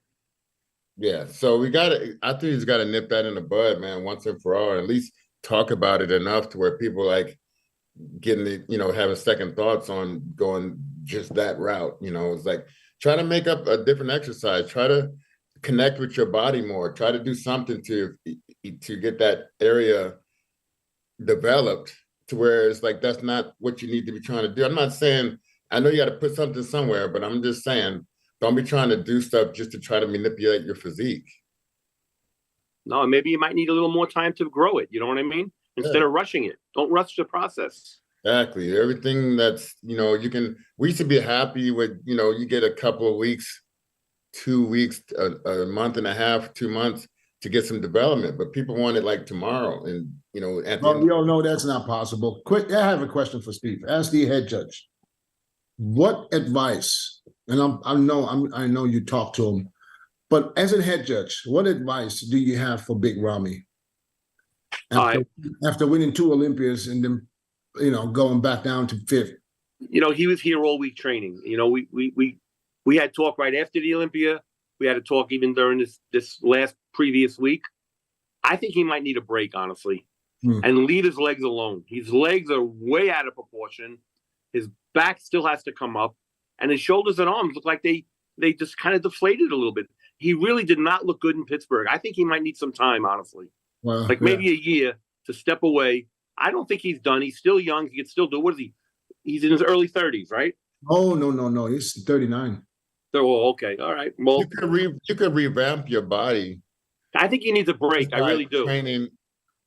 yeah. So I think he's got to nip that in the bud, man, once and for all, at least talk about it enough to where people like getting the, having second thoughts on going just that route. It's like, try to make up a different exercise, try to connect with your body more, try to do something to get that area developed to where it's like, that's not what you need to be trying to do. I'm not saying, I know you got to put something somewhere, but I'm just saying, don't be trying to do stuff just to try to manipulate your physique. No, maybe you might need a little more time to grow it. You know what I mean? Instead of rushing it. Don't rush the process. Exactly. Everything that's, we used to be happy with, you get a couple of weeks, 2 weeks, a month and a half, 2 months to get some development, but people want it like tomorrow. And, we all know that's not possible. Quick, I have a question for Steve. Ask the head judge. What advice, and I know you talked to him, but as a head judge, what advice do you have for Big Ramy? After winning 2 Olympias and then, going back down to 5th. He was here all week training. We had talk right after the Olympia. We had a talk even during this last previous week. I think he might need a break, honestly, and leave his legs alone. His legs are way out of proportion. His back still has to come up, and his shoulders and arms look like they just kind of deflated a little bit. He really did not look good in Pittsburgh. I think he might need some time, honestly. Well, maybe a year to step away. I don't think he's done. He's still young. He can still do. What is he? He's in his early 30s, right? Oh, no. He's 39. Oh, okay. All right. Well, you could revamp your body. I think he needs a break. I really do. Training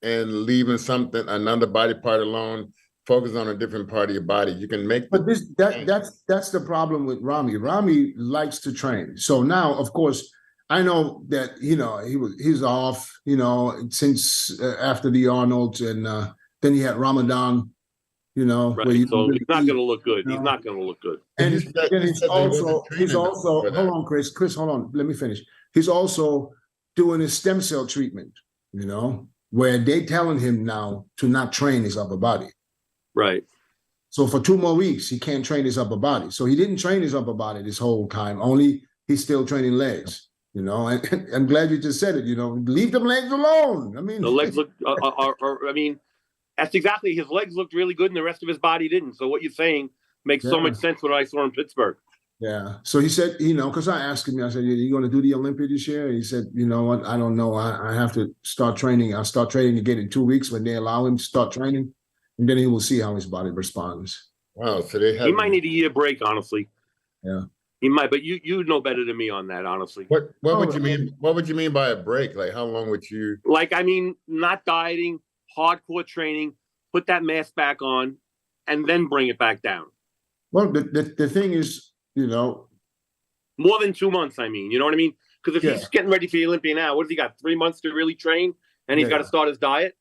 and leaving another body part alone, focus on a different part of your body. You can make. But that's the problem with Ramy. Ramy likes to train. So now, of course, I know that he's off. Since after the Arnolds, and then he had Ramadan. Right. Where he's not going to look good. He's not going to look good. And he's also hold on, Chris. Chris, hold on. Let me finish. He's also doing his stem cell treatment. Where they telling him now to not train his upper body. Right. So for 2 more weeks, he can't train his upper body. So he didn't train his upper body this whole time. Only he's still training legs. And I'm glad you just said it. Leave them legs alone. I mean, the legs look. That's exactly. His legs looked really good, and the rest of his body didn't. So what you're saying makes so much sense. What I saw in Pittsburgh. Yeah. So he said, because I asked him, I said, "Are you going to do the Olympia this year?" He said, "You know what? I don't know. I have to start training. I'll start training again in 2 weeks when they allow him to start training, and then he will see how his body responds." Wow. So he might need a year break, honestly. Yeah. He might, but you know better than me on that, honestly. What would you mean? What would you mean by a break? Like, how long would you? Not dieting, hardcore training, put that mask back on, and then bring it back down. Well, the thing is, more than 2 months. You know what I mean? Because if he's getting ready for the Olympia now, what has he got? 3 months to really train, and he's got to start his diet.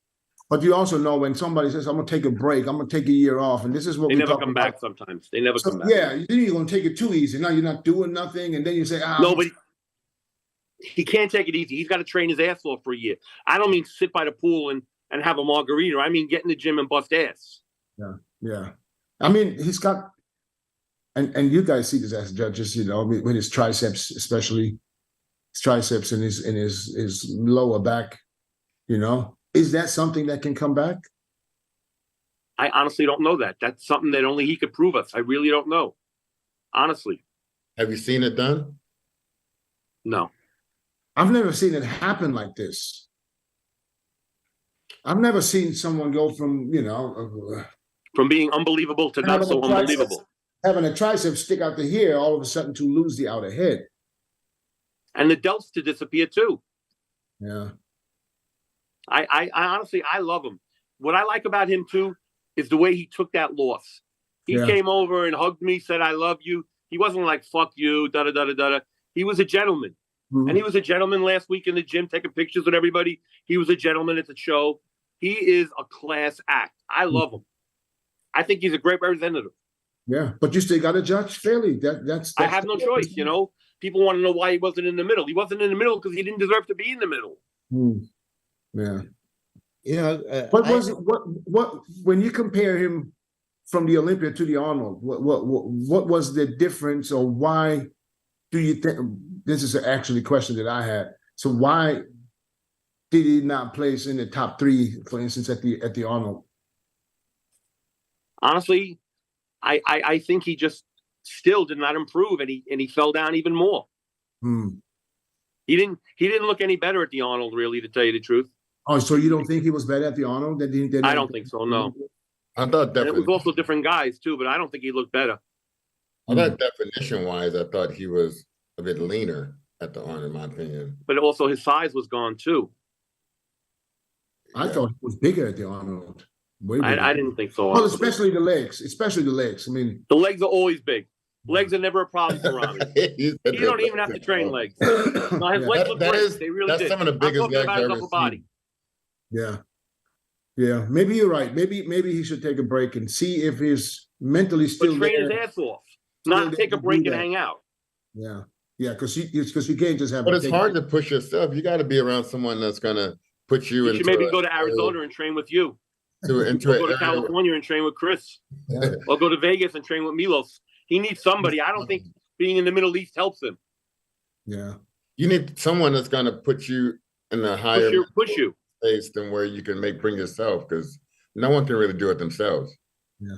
But you also know when somebody says, "I'm gonna take a break, I'm gonna take a year off," and this is what they never come back. Sometimes they never come back. Yeah, then you're gonna take it too easy. Now you're not doing nothing, and then you say, "No, but he can't take it easy. He's got to train his ass off for a year." I don't mean sit by the pool and have a margarita. I mean get in the gym and bust ass. Yeah. I mean, he's got, and you guys see this as judges, with his triceps, especially his triceps and his lower back. Is that something that can come back? I honestly don't know that. That's something that only he could prove us. I really don't know. Honestly. Have you seen it done? No. I've never seen it happen like this. I've never seen someone go from, from being unbelievable to not so unbelievable. Having a tricep stick out to here, all of a sudden to lose the outer head. And the delts to disappear too. Yeah. I honestly, I love him. What I like about him too is the way he took that loss. He came over and hugged me, said, "I love you." He wasn't like, "Fuck you, da da da da da." He was a gentleman. Mm-hmm. And he was a gentleman last week in the gym, taking pictures with everybody. He was a gentleman at the show. He is a class act. I love him. I think he's a great representative. Yeah, but you still got to judge fairly. That's I have no choice, People want to know why he wasn't in the middle. He wasn't in the middle because he didn't deserve to be in the middle. Yeah. You know, What was it? What when you compare him from the Olympia to the Arnold? What was the difference, or why do you think? This is actually a question that I had. So why did he not place in the top 3, for instance, at the Arnold? Honestly, I think he just still did not improve, and he fell down even more. He didn't look any better at the Arnold, really, to tell you the truth. Oh, so you don't think he was better at the Arnold than I don't think so. No. I thought And it was definitely. also different guys too, but I don't think he looked better. I thought definition-wise, I thought he was a bit leaner at the Arnold, in my opinion. But also his size was gone too. I thought he was bigger at the Arnold. Way bigger. I didn't think so. Well, honestly. especially the legs. I mean, The legs are always big. Legs are never a problem for Rami. You You don't even have to train legs. No, his legs look great. They really that's did. some of the I'm biggest talking legs about I've his ever upper seen. body. yeah. Maybe you're right. Maybe he should take a break and see if he's mentally But still train his there. ass off. Still Not there take a to break do and that. hang out. Yeah, because you can't just have. But a it's take- hard to push yourself. You got to be around someone that's gonna put you You into should maybe go to Arizona and train with you. into Or an go to area. California and train with Chris. Yeah. Or go to Vegas and train with Milos. He needs somebody. I don't think being in the Middle East helps him. Yeah, You need someone that's gonna put you in a higher Push you. space than where you can bring yourself, because no one can really do it themselves.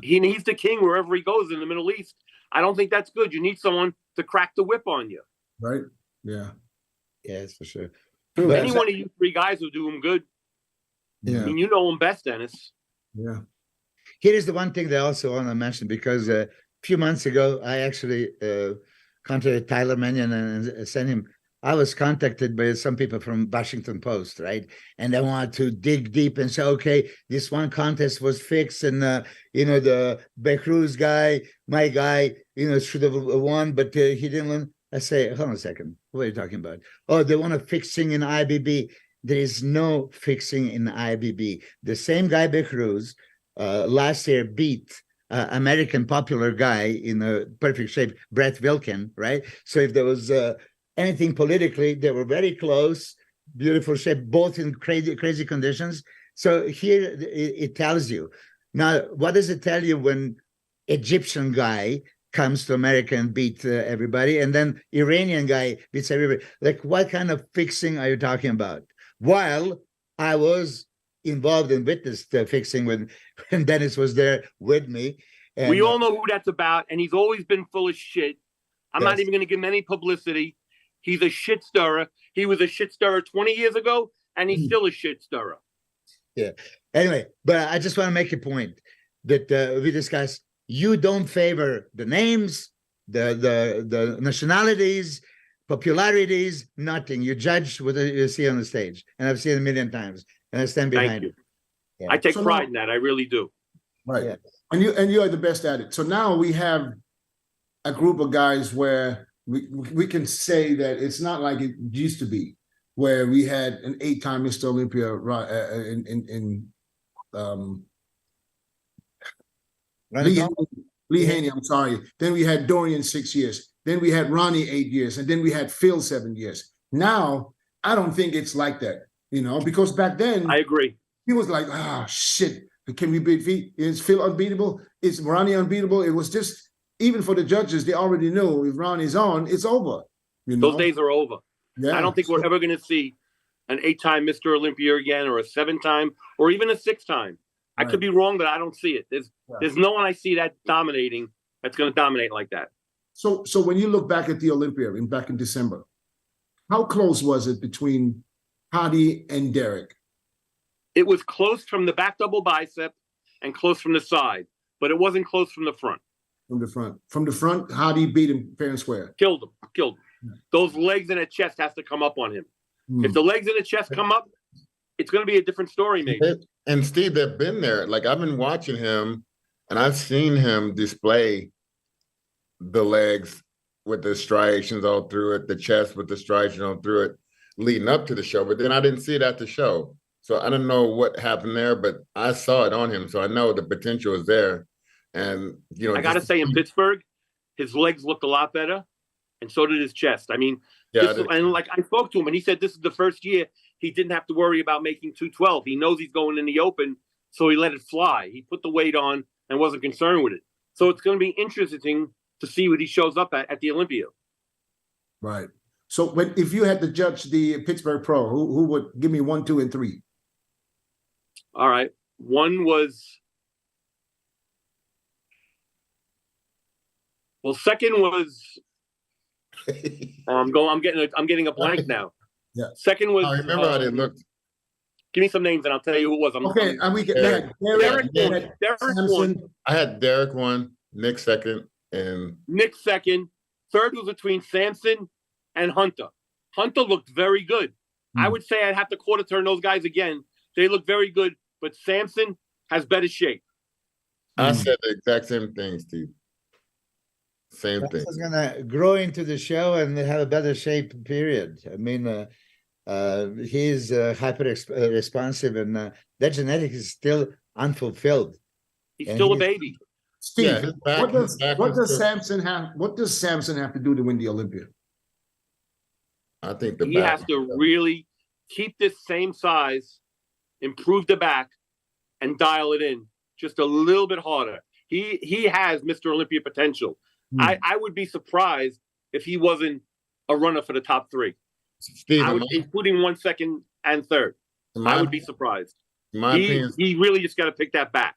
He's the king wherever he goes in the Middle East. I don't think that's good. You need someone to crack the whip on you. right. Yeah, yes, for sure. Any one of you 3 guys will do him good. I yeah, mean, you know him best, Dennis. yeah. Here is the one thing that I also want to mention, because a few months ago, I actually contacted Tyler Mannion and sent him. I was contacted by some people from Washington Post, right? And they wanted to dig deep and say, okay, this one contest was fixed, and the Becruz guy, my guy, should have won, but he didn't win. I say, hold on a second, what are you talking about? Oh, they want a fixing in IBB. There is no fixing in IBB. The same guy, Becruz, last year beat American popular guy in a perfect shape, Brett Wilkin, right? So if there was anything politically, they were very close, beautiful shape, both in crazy conditions. So here it tells you. Now, what does it tell you when Egyptian guy comes to America and beat everybody, and then Iranian guy beats everybody? Like, what kind of fixing are you talking about? While I was involved and witnessed fixing when Dennis was there with me. And, we all know who that's about, and he's always been full of shit. I'm not Yes. even going to give him any publicity. He's a shit stirrer. He was a shit stirrer 20 years ago, and he's still a shit stirrer. Anyway, but I just want to make a point that we discussed. You don't favor the names, the nationalities, popularities, nothing. You judge what you see on the stage, and I've seen it a million times, and I stand behind Thank you. it. Yeah. I take So pride now- in that. I really do. Right. Yeah. And you are the best at it. So now we have a group of guys where we can say that it's not like it used to be, where we had an 8-time Mr. Olympia Lee Haney, I'm sorry. Then we had Dorian 6 years. Then we had Ronnie 8 years, and then we had Phil 7 years. Now I don't think it's like that, because back then I agree. he was like, shit, can we beat? Is Phil unbeatable? Is Ronnie unbeatable? It was just, even for the judges, they already know if Ronnie's on, it's over. Those days are over. Yeah. I don't think we're ever going to see an 8-time Mr. Olympia again, or a 7-time, or even a 6-time. I could be wrong, but I don't see it. There's no one I see that dominating, that's going to dominate like that. So when you look back at the Olympia back in December, how close was it between Hadi and Derek? It was close from the back double bicep and close from the side, but it wasn't close from the front. From the front, Hadi beat him fair and square. Killed him. Those legs and the chest has to come up on him. If the legs and the chest come up, it's going to be a different story, maybe. And Steve, they've been there. Like, I've been watching him, and I've seen him display the legs with the striations all through it, the chest with the striations all through it, leading up to the show. But then I didn't see it at the show. So I don't know what happened there, but I saw it on him. So I know the potential is there. And, I got to say, in Pittsburgh, his legs looked a lot better, and so did his chest. I mean, yeah, and like I spoke to him, and he said this is the first year he didn't have to worry about making 212. He knows he's going in the open, so he let it fly. He put the weight on and wasn't concerned with it. So it's going to be interesting to see what he shows up at the Olympia. Right. So if you had to judge the Pittsburgh Pro, who would give me 1, 2, and 3? All right. One was, well, second was, I'm getting a blank now. Yeah. Second was, I remember how they looked. give me some names and I'll tell you who it was. Okay, and we get Derek. Derek won. Samson. I had Derek 1, Nick 2nd, and Nick second. Third was between Samson and Hunter. Hunter looked very good. I would say I'd have to quarter turn those guys again. They look very good, but Samson has better shape. I said the exact same thing, Steve. Same thing. Samson's gonna grow into the show and have a better shape, period. I mean, he's hyper responsive, and that genetic is still unfulfilled. He's And still a he's- baby. Steve, Yeah, his back- what his back does was good. Samson have? What does Samson have to do to win the Olympia? I think the He back has to really keep this same size, improve the back, and dial it in just a little bit harder. He has Mr. Olympia potential. I would be surprised if he wasn't a runner for the top 3. Steve, I would, including 1, 2nd, and 3rd. I would be surprised. in my opinion, He really just got to pick that back.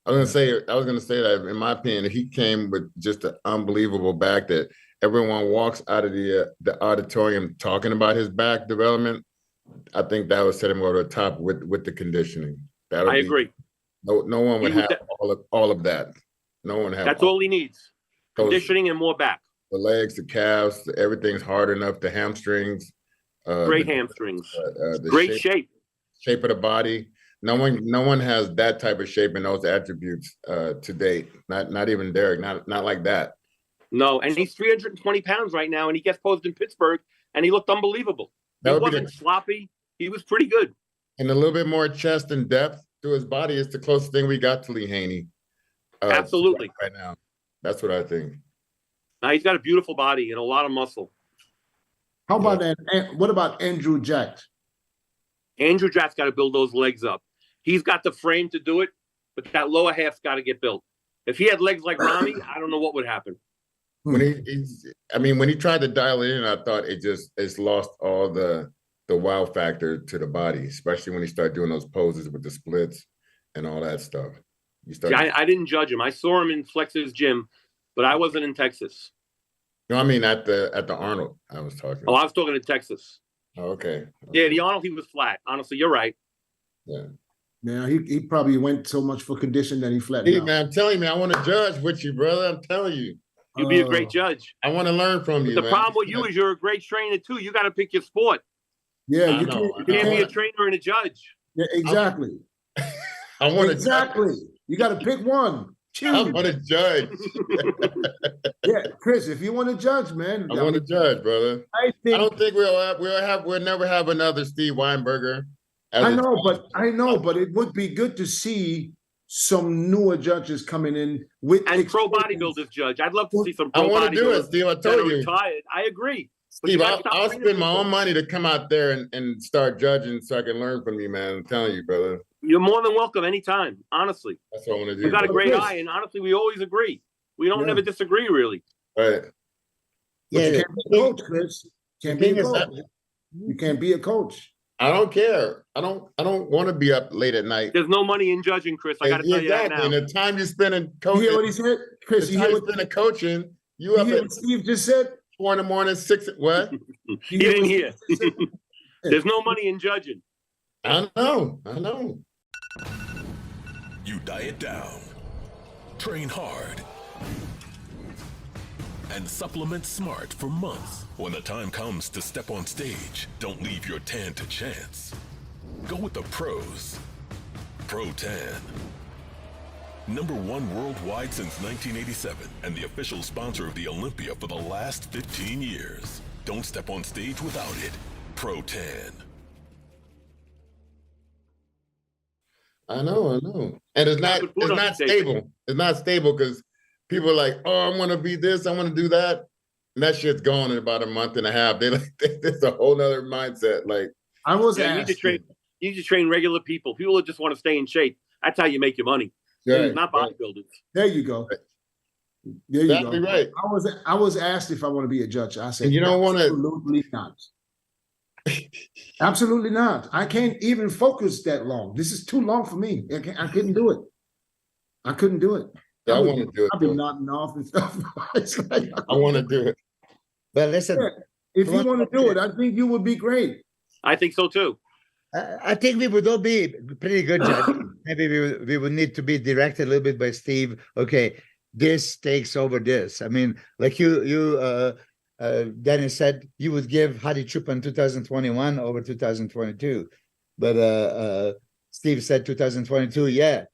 I was gonna say that in my opinion, if he came with just an unbelievable back that everyone walks out of the auditorium talking about his back development, I think that would set him over the top with the conditioning. I agree. No one would He have would all of that. No one have That's all he needs. those- Conditioning and more back. the legs, the calves, everything's hard enough. The hamstrings, Great the- hamstrings. the Great shape. shape of the body. No one has that type of shape and those attributes to date. Not even Derek. Not like that. No, and he's 320 pounds right now, and he gets posed in Pittsburgh, and he looked unbelievable. That He would be wasn't sloppy. He was pretty good. And a little bit more chest and depth to his body is the closest thing we got to Lee Haney. Absolutely. Right now, that's what I think. Now he's got a beautiful body and a lot of muscle. How about what about Andrew Jack? Andrew Jack's got to build those legs up. He's got the frame to do it, but that lower half's got to get built. If he had legs like Ramy, I don't know what would happen. When when he tried to dial it in, I thought it's lost all the wow factor to the body, especially when he started doing those poses with the splits and all that stuff. Yeah, I didn't judge him. I saw him in Flex's gym, but I wasn't in Texas. No, I mean at the Arnold I was talking. Oh, I was talking in Texas. Oh, okay. Yeah, the Arnold, he was flat. Honestly, you're right. Yeah. Yeah, he probably went so much for condition that he flattened Hey out. man, I'm telling you, man, I want to judge with you, brother. I'm telling you. You'd be a great judge. I want to learn from you. The man. problem with you is you're a great trainer too. You got to pick your sport. Yeah, I you know, can't, You you can't be a can't. trainer and a judge. Yeah, exactly. I want to Exactly. You got to pick one. I Choose. want to judge. Yeah, Chris, if you want to judge, man, I want to judge, brother. I I think don't think we'll never have another Steve Weinberger. I know, but it would be good to see some newer judges coming in with And pro experience. bodybuilders judge. I'd love to see some I pro want to do it, bodybuilders Steve. I that told are you. retired. I agree. But Steve, you gotta stop I'll training spend my people. own money to come out there and start judging so I can learn from you, man. I'm telling you, brother. You're more than welcome anytime. Honestly, That's what I want to do. you got a brother. great Chris. eye, and honestly, we always agree. We don't Yeah. never disagree, really. Right. But Yeah, you can't be a coach, Chris. Can't be thing a is coach. You can't be a coach. I don't care. I don't want to be up late at night. There's no money in judging, Chris. I got to tell you that Exactly. now. And the time you spend in You coaching, hear what he said? Chris, the you time hear you what, spend in coaching, you you up hear at what Steve just said? 4 in the morning, 6 what? He didn't what hear. Steve just said? There's no money in judging. I know. You diet down, train hard, and supplement smart for months. When the time comes to step on stage, don't leave your tan to chance. Go with the pros. Pro Tan. #1 worldwide since 1987 and the official sponsor of the Olympia for the last 15 years. Don't step on stage without it. Pro Tan. I know. And it's not Put food on the table. stable. It's not stable because people are like, oh, I want to be this, I want to do that. And that shit's gone in about a month and a half. They like there's a whole nother mindset. Like I was Yeah, you need to asked. train. You need to train regular people. People that just want to stay in shape. That's how you make your money. Right, Not right. bodybuilders. There you go. There you Exactly go. right. I was asked if I want to be a judge. I said, And you don't wanna- absolutely not. Absolutely not. I can't even focus that long. This is too long for me. I couldn't do it. I couldn't do it. I want to do it. I'd be though. nodding off and stuff. It's like, I want to do it. But listen, if you want to do it, I think you would be great. I think so too. I think we would all be pretty good judges. Maybe we would need to be directed a little bit by Steve. Okay, this takes over this. I mean, like Dennis said, you would give Hadi Chupa in 2021 over 2022. But Steve said 2022, yeah,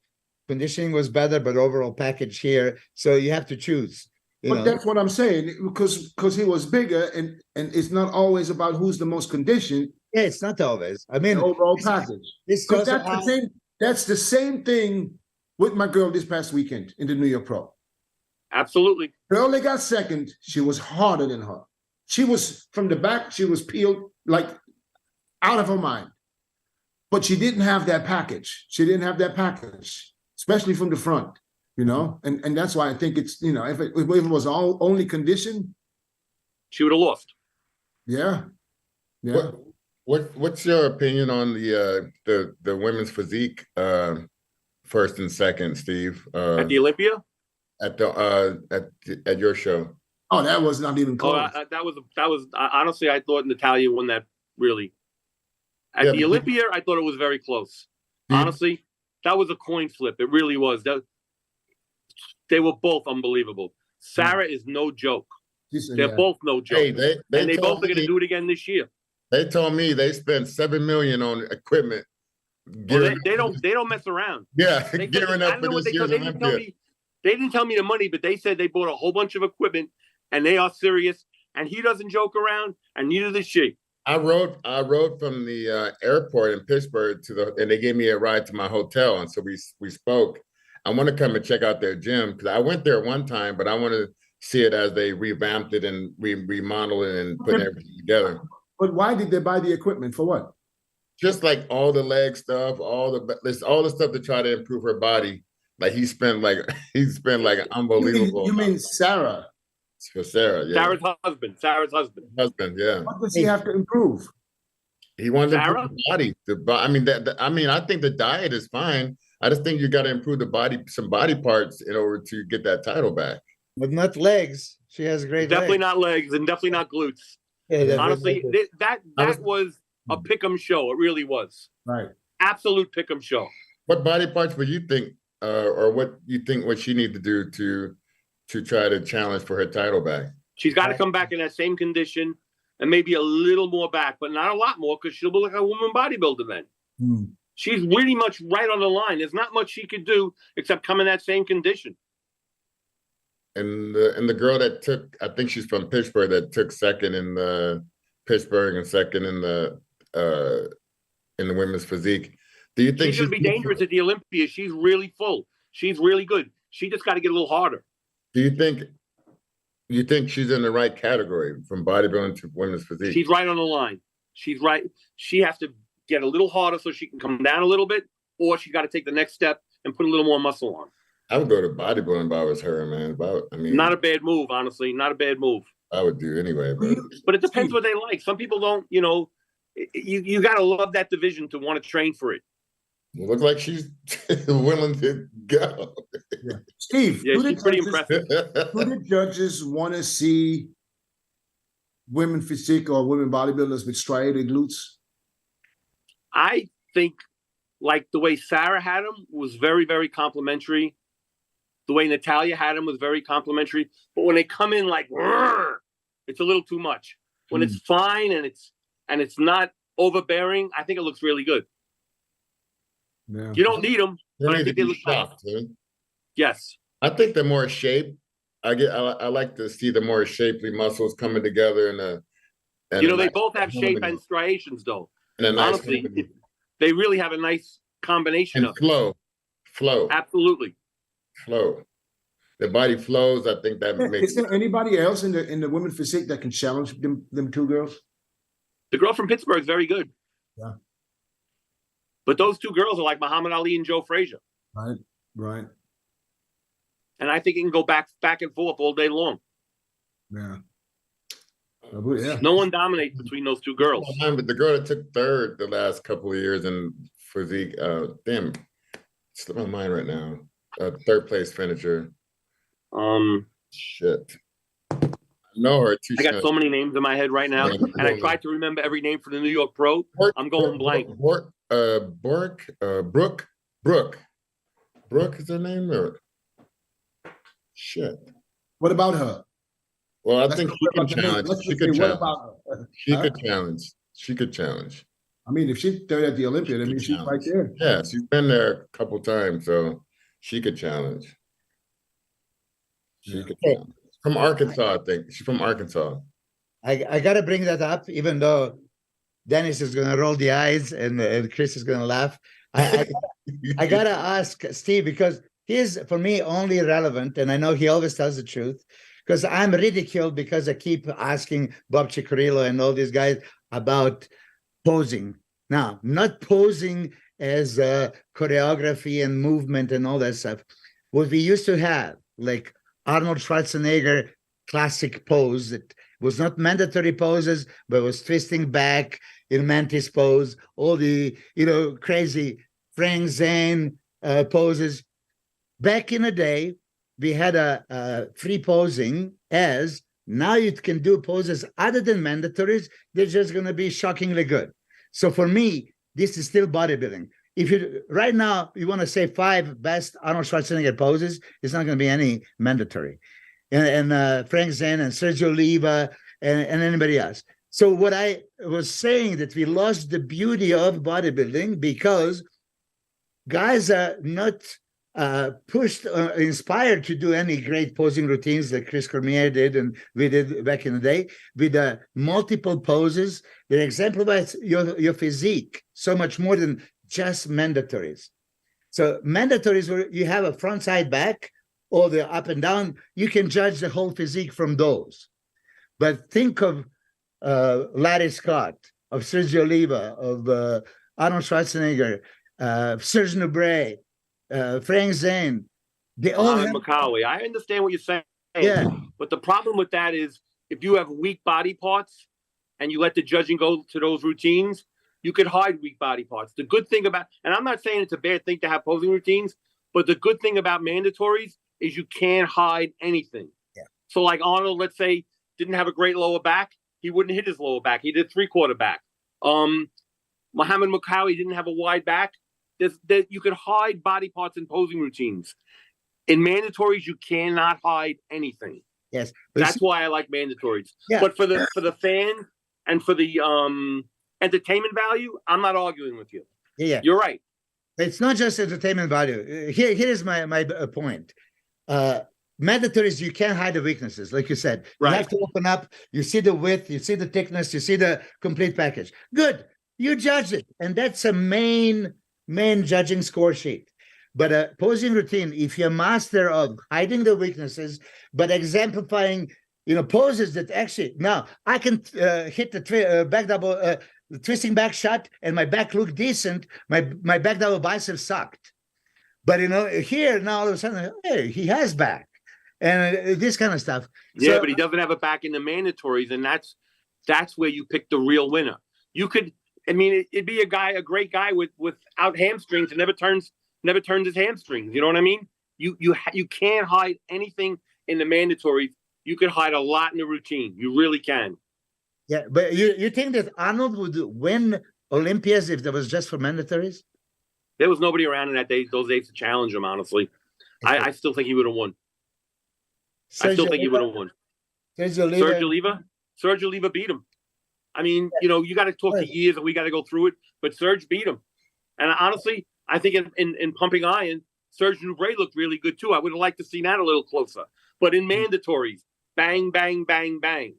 conditioning was better, but overall package here. So you have to choose. But that's what I'm saying, because he was bigger, and it's not always about who's the most conditioned. Yeah, it's not always. I mean, The overall package. This Because goes that's the same thing with my girl this past weekend in the New York Pro. Absolutely. Her only got second. She was harder than her. She was from the back. She was peeled like out of her mind. But she didn't have that package. She didn't have that package, especially from the front. And that's why I think it's if it was all only condition, She would have lost. yeah. What's your opinion on the women's physique first and second, Steve? At the Olympia? At your show. Oh, that was not even Oh, close. that was honestly, I thought Natalia won that really. At Yeah, the but- Olympia, I thought it was very close. Mhm. Honestly, that was a coin flip. It really was. They were both unbelievable. Sarah is no joke. She said, They're yeah. both no joke. Hey, and they they told both are going to me, do it again this year. they told me they spent $7 million on equipment. Well, gearing they up- don't mess around. Yeah, They, gearing I up don't know for what this they year's didn't tell Olympia. me. They didn't tell me the money, but they said they bought a whole bunch of equipment, and they are serious. And he doesn't joke around, and neither does she. I rode from the airport in Pittsburgh and they gave me a ride to my hotel, and so we spoke. I want to come and check out their gym because I went there one time, but I want to see it as they revamped it and remodeled it and put everything together. But why did they buy the equipment for what? Just like all the leg stuff, all the stuff to try to improve her body. Like he spent like an unbelievable. You mean Sarah? For Sarah, yeah. Sarah's husband. Husband, yeah. What does he have to improve? He wanted to Sarah? improve the body. I mean, I think the diet is fine. I just think you got to improve the body, some body parts in order to get that title back. but not legs. She has great Definitely legs. not legs, and definitely not glutes. Yeah, definitely Honestly, not legs. that was a pick'em show. It really was. Right. Absolute pick'em show. What body parts would you think, or what you think what she need to do to try to challenge for her title back? She's got to come back in that same condition and maybe a little more back, but not a lot more because she'll look like a woman bodybuilder then. Hmm. She's really much right on the line. There's not much she could do except come in that same condition. And the girl that took, I think she's from Pittsburgh, that took second in the Pittsburgh and second in the women's physique. Do you think She's going to be dangerous at the Olympia. She's really full. She's really good. She just got to get a little harder. Do you think she's in the right category from bodybuilding to women's physique? She's right on the line. She's right. She has to get a little harder so she can come down a little bit, or she got to take the next step and put a little more muscle on. I would go to bodybuilding if I was her, man. Not a bad move, honestly. Not a bad move. I would do anyway, but But it depends what they like. Some people don't, you got to love that division to want to train for it. it looks like she's willing to go. Yeah. Steve, Yeah, do the she's pretty judges- impressive. do the judges want to see women physique or women bodybuilders with striated glutes? I think like the way Sarah had him was very, very complimentary. The way Natalia had him was very complimentary. But when they come in like, "Rrr," it's a little too much. When it's fine and it's not overbearing, I think it looks really good. Yeah. You don't need them, They but I need to think they be look nice. shocked, huh? Yes. I think they're more shape. I like to see the more shapely muscles coming together and They both have shape and striations, though. and a nice Honestly, harmony. they really have a nice combination And of it. flow. Absolutely. The body flows. I think that Is makes there anybody else in the women physique that can challenge them two girls? The girl from Pittsburgh is very good. Yeah. But those two girls are like Muhammad Ali and Joe Frazier. Right, right. And I think it can go back and forth all day long. Yeah. Yeah. No one dominates between those two girls. But the girl that took third the last couple of years in physique, damn, slipped my mind right now. Third place finisher. Shit. I know her. I got so many names in my head right now, and I tried to remember every name for the New York Pro. I'm going blank. Brooke is her name, or shit. What about her? Well, I think she can challenge. She could challenge. She could challenge. She could challenge. I mean, if she's third at the Olympia, I mean, she's right there. Yeah, she's been there a couple times, so she could challenge. She could challenge. From Arkansas, I think. She's from Arkansas. I got to bring that up, even though Dennis is going to roll the eyes and Chris is going to laugh. I got to ask Steve, because he is, for me, only relevant, and I know he always tells the truth, because I'm ridiculed because I keep asking Bob Cicherillo and all these guys about posing. Now, not posing as choreography and movement and all that stuff. What we used to have, like Arnold Schwarzenegger classic pose, that was not mandatory poses, but was twisting back in mantis pose, all the, crazy Frank Zane poses. Back in the day, we had a free posing, as now you can do poses other than mandatories. They're just going to be shockingly good. So for me, this is still bodybuilding. If you right now you want to say 5 best Arnold Schwarzenegger poses, it's not going to be any mandatory, and Frank Zane and Sergio Oliva and anybody else. So what I was saying, that we lost the beauty of bodybuilding because guys are not pushed or inspired to do any great posing routines like Chris Cormier did and we did back in the day, with multiple poses that exemplifies your physique so much more than just mandatories. So mandatories, where you have a front, side, back, or the up and down, you can judge the whole physique from those. But think of Larry Scott, of Sergio Oliva, of Arnold Schwarzenegger, Serge Nubret, Frank Zane. They all have Macaulay. I understand what you're saying. Yeah. But the problem with that is, if you have weak body parts and you let the judging go to those routines, you could hide weak body parts. The good thing about, and I'm not saying it's a bad thing to have posing routines, but the good thing about mandatories is you can't hide anything. Yeah. So like Arnold, let's say, didn't have a great lower back, he wouldn't hit his lower back. He did 3/4 back. Muhammad Macaulay didn't have a wide back. You could hide body parts in posing routines. In mandatories, you cannot hide anything. Yes, that's why I like mandatories. Yeah. But for the fan and for the entertainment value, I'm not arguing with you. Yeah, you're right. It's not just entertainment value. Here is my point. Mandatories, you can't hide the weaknesses, like you said. Right. You have to open up. You see the width, you see the thickness, you see the complete package. Good, you judge it, and that's a main judging score sheet. But a posing routine, if you're a master of hiding the weaknesses, but exemplifying, poses that actually, now I can hit the back double, the twisting back shot, and my back looked decent. My back double bicep sucked. But, here now all of a sudden, hey, he has back. And this kind of stuff. Yeah, but he doesn't have a back in the mandatories, and that's where you pick the real winner. You could, it'd be a great guy without hamstrings and never turns his hamstrings. You know what I mean? You can't hide anything in the mandatories. You can hide a lot in the routine. You really can. Yeah, but you think that Arnold would win Olympias if that was just for mandatories? There was nobody around in those days to challenge him, honestly. I still think he would have won. I still think he would have won. Serge Oliva beat him. You got to talk to years, and we got to go through it. But Serge beat him. And honestly, I think in pumping iron, Serge Nubret looked really good too. I would have liked to see that a little closer. But in mandatories, bang, bang, bang, bang.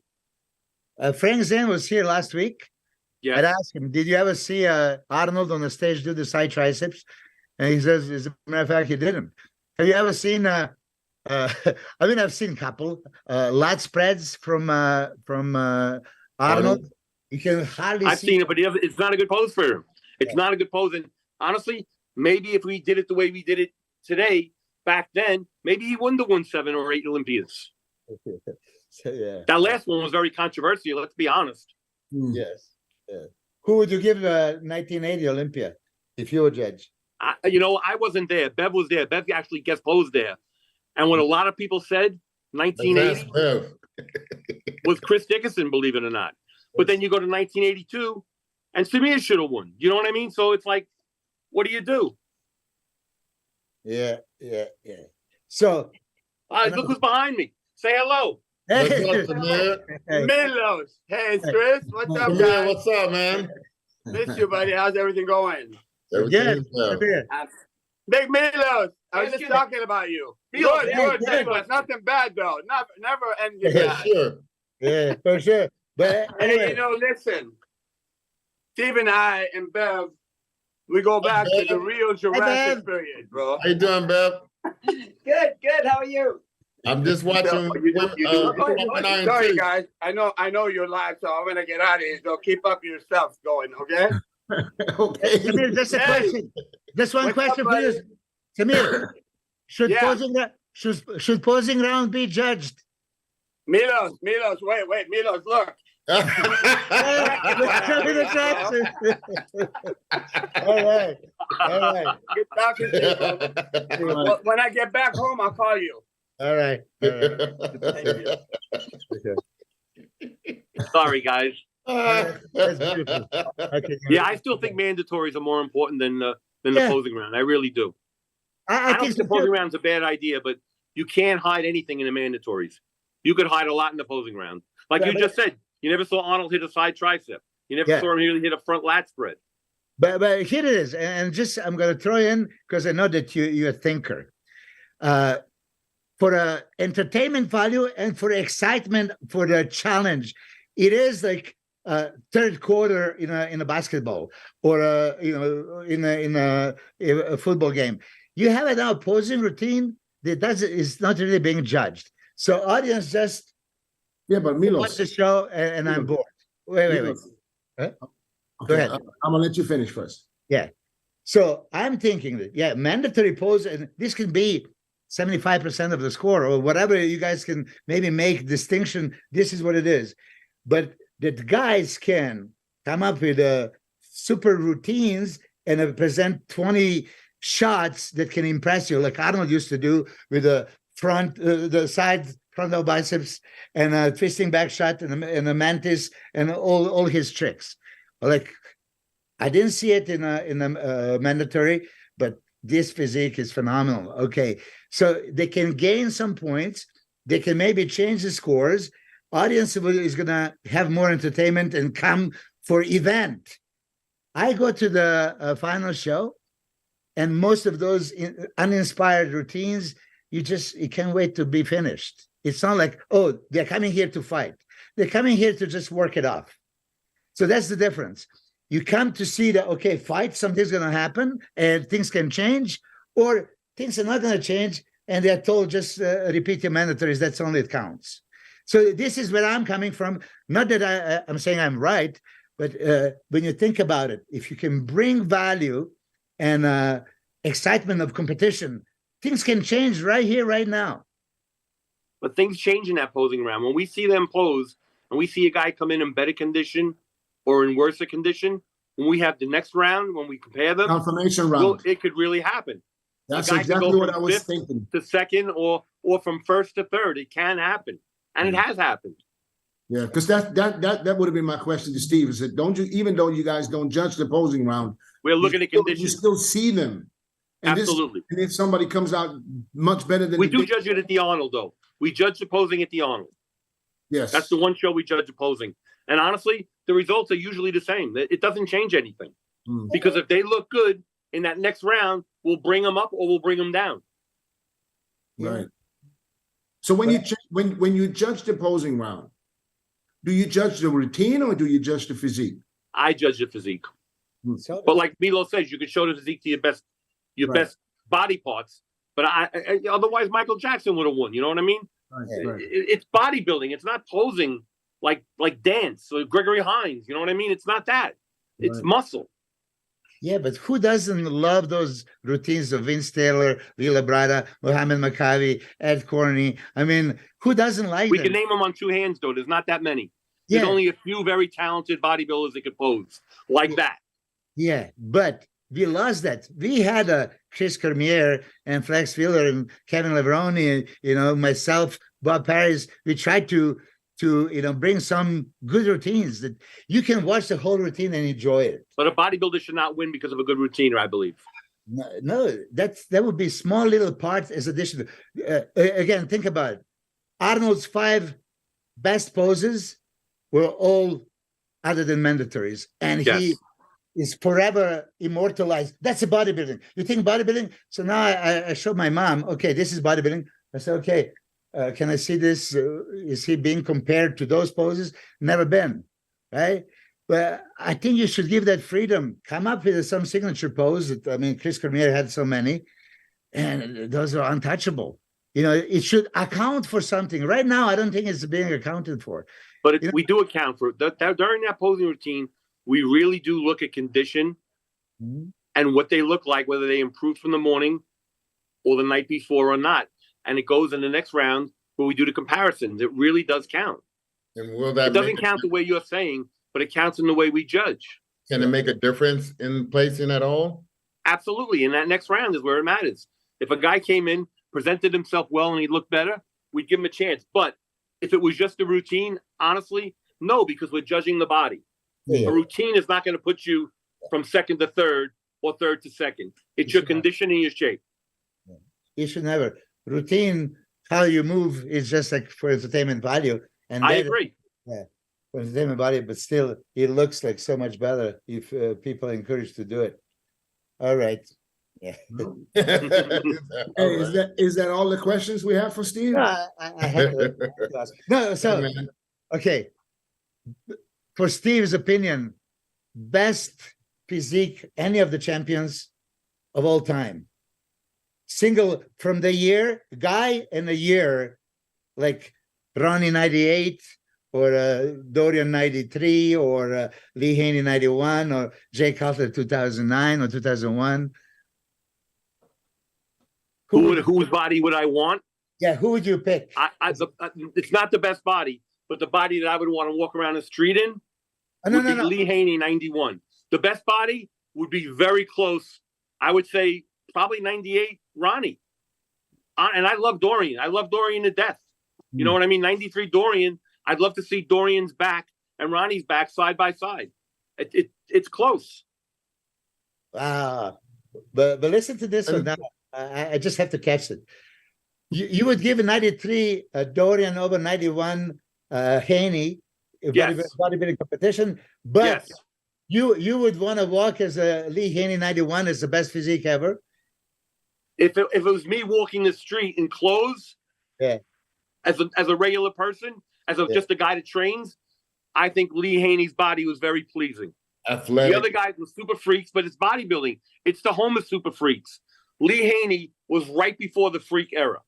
Frank Zane was here last week. Yeah. I'd ask him, did you ever see Arnold on the stage do the side triceps? And he says, as a matter of fact, he didn't. Have you ever seen I've seen a couple lat spreads from Arnold. You can hardly I've see seen it, but it's not a good pose for him. It's not a good pose. And honestly, maybe if we did it the way we did it today, back then, maybe he wouldn't have won 7 or 8 Olympias. So, yeah. That last one was very controversial. Let's be honest. Yes. Yeah. Who would you give 1980 Olympia if you were judge? I wasn't there. Bev was there. Bev actually guest posed there. And what a lot of people said, 1980 was Chris Dickinson, believe it or not. But then you go to 1982, and Samir should have won. You know what I mean? So it's like, what do you do? Yeah. So, Look who's behind me. Say hello. What's up, Samir? MILOS. Hey, Chris. What's up, Samir, guys? what's up, man? Miss you, buddy. How's everything going? yes, Everything's well. Big MILOS. I was Hey, just let's talking about you. Milos, Good, hey, good, hey, MILOS. Nothing bad, though. Never ending Yeah, bad. sure. yeah, for sure. But Hey, anyway, listen. Steve and I and Bev, we go back to the real Jurassic Bev. period, bro. How you doing, Bev? Good. How are you? I'm just watching Sorry, guys. I know you're live, so I'm gonna get out of here. So keep up your stuff going, okay? Okay. Samir, just a Hey. question. Just one What's up, question for you, Samir. Should Yeah. should posing round be judged? MILOS, wait, MILOS, look. Show me the tracks. All right. Good talking to you, bro. When I get back home, I'll call you. All right. Sorry, guys. That's beautiful. Okay. Yeah, I still think mandatories are more important than the Yeah. posing round. I really do. I don't think the posing round's a bad idea, but you can't hide anything in the mandatories. You could hide a lot in the posing round. Like Yeah, you but- just said, you never saw Arnold hit a side tricep. You never Yeah. saw him really hit a front lat spread. But here it is, and just I'm going to throw in because I know that you're a thinker. For entertainment value and for excitement for the challenge, it is like third quarter in a basketball or in a football game. You have an opposing routine that is not really being judged. So audience just Yeah, but watch Milos. the show and I'm bored. Wait. Milos. Huh? Okay, ahead. I'm gonna let you finish first. So I'm thinking that, mandatory pose, and this can be 75% of the score or whatever you guys can maybe make distinction. This is what it is. But that guys can come up with super routines and present 20 shots that can impress you, like Arnold used to do with the side frontal biceps and a twisting back shot and a mantis and all his tricks. Like, I didn't see it in a mandatory, but this physique is phenomenal. Okay, so they can gain some points. They can maybe change the scores. Audience is gonna have more entertainment and come for event. I go to the final show, and most of those uninspired routines, you can't wait to be finished. It's not like, oh, they're coming here to fight. They're coming here to just work it off. So that's the difference. You come to see that, okay, fight, something's going to happen and things can change, or things are not going to change and they're told just repeat your mandatories. That's only it counts. So this is where I'm coming from. Not that I'm saying I'm right, but when you think about it, if you can bring value and excitement of competition, things can change right here, right now. But things change in that posing round. When we see them pose and we see a guy come in better condition or in worse condition, when we have the next round, when we compare them, Confirmation well, round. it could really happen. That's a guy can exactly go what from I was fifth thinking. To second or from first to third. It can happen. And it has happened. Yeah, because that would have been my question to Steve. Is that don't you, even though you guys don't judge the opposing round, We're looking at you conditions. still see them. And Absolutely. and if somebody comes out much better than We the do big- judge it at the Arnold, though. We judge the posing at the Arnold. Yes, That's the one show we judge the posing. And honestly, the results are usually the same. It doesn't change anything. Mm. Because if they look good in that next round, we'll bring them up or we'll bring them down. right. So when you judge the opposing round, do you judge the routine or do you judge the physique? I judge the physique. So, But like Milo says, you can show the physique to your best Right. best body parts. But otherwise, Michael Jackson would have won. You know what I mean? Right. It's bodybuilding. It's not posing dance or Gregory Hines. You know what I mean? It's not that. It's Right. muscle. Yeah, but who doesn't love those routines of Vince Taylor, Lee Labrada, Muhammad Makavi, Ed Corney? I mean, who doesn't like We them? can name them on two hands, though. There's not that many. There's Yeah, only a few very talented bodybuilders that could pose like that. yeah, but we lost that. We had a Chris Cormier and Flex Wheeler and Kevin Levroni, myself, Bob Paris. We tried to bring some good routines that you can watch the whole routine and enjoy it. But a bodybuilder should not win because of a good routine, I believe. No, that would be small little part as addition. Again, think about it. Arnold's 5 best poses were all other than mandatories, and Yes. he is forever immortalized. That's a bodybuilding. You think bodybuilding? So now I showed my mom, okay, this is bodybuilding. I said, okay, can I see this? Is he being compared to those poses? Never been, right? But I think you should give that freedom. Come up with some signature pose. Chris Cormier had so many, and those are untouchable. It should account for something. Right now, I don't think it's being accounted for. But we do account for it. During that posing routine, we really do look at condition and what they look like, whether they improved from the morning or the night before or not. And it goes in the next round where we do the comparisons. It really does count. And will that It doesn't count the way you're saying, but it counts in the way we judge. Can it make a difference in placing at all? Absolutely. And that next round is where it matters. If a guy came in, presented himself well, and he looked better, we'd give him a chance. But if it was just a routine, honestly, no, because we're judging the body. Yeah. A routine is not going to put you from second to third or third to second. It's your condition and your shape. You should never. Routine, how you move is just like for entertainment value. And I then- agree. Yeah, for entertainment value, but still, it looks like so much better if people are encouraged to do it. All right. Yeah. Hey, is that all the questions we have for Steve? No, I had to ask. No, so, Man. okay. For Steve's opinion, best physique, any of the champions of all time. Single from the year, guy and a year, like Ronnie 98 or Dorian 93 or Lee Haney 91 or Jay Cutler 2009 or 2001. Whose body would I want? Yeah, who would you pick? It's not the best body, but the body that I would want to walk around the street in No, would be Lee Haney 91. The best body would be very close. I would say probably 98 Ronnie. And I love Dorian. I love Dorian to death. You know what I mean? 93 Dorian. I'd love to see Dorian's back and Ronnie's back side by side. It's close. But listen to this one now. I just have to catch it. You would give a 93 Dorian over 91 Haney bodybuilding competition, but you would want to walk as a Lee Haney 91 as the best physique ever. If it was me walking the street in clothes, as a regular person, just a guy that trains, I think Lee Haney's body was very pleasing. Athletic. The other guys were super freaks, but it's bodybuilding. It's the home of super freaks. Lee Haney was right before the freak era.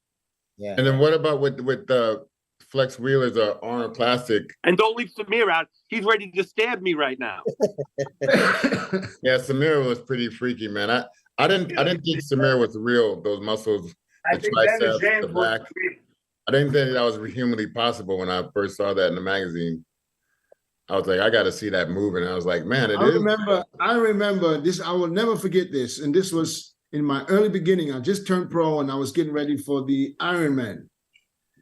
Yeah. And then what about with the Flex Wheeler's Arnold Classic? And don't leave Samir out. He's ready to stab me right now. Yeah, Samir was pretty freaky, man. I didn't think Samir was real. Those muscles, the triceps, the back. I didn't think that was humanly possible when I first saw that in the magazine. I was like, I got to see that moving. And I was like, man, I remember this. I will never forget this. And this was in my early beginning. I just turned pro and I was getting ready for the Ironman.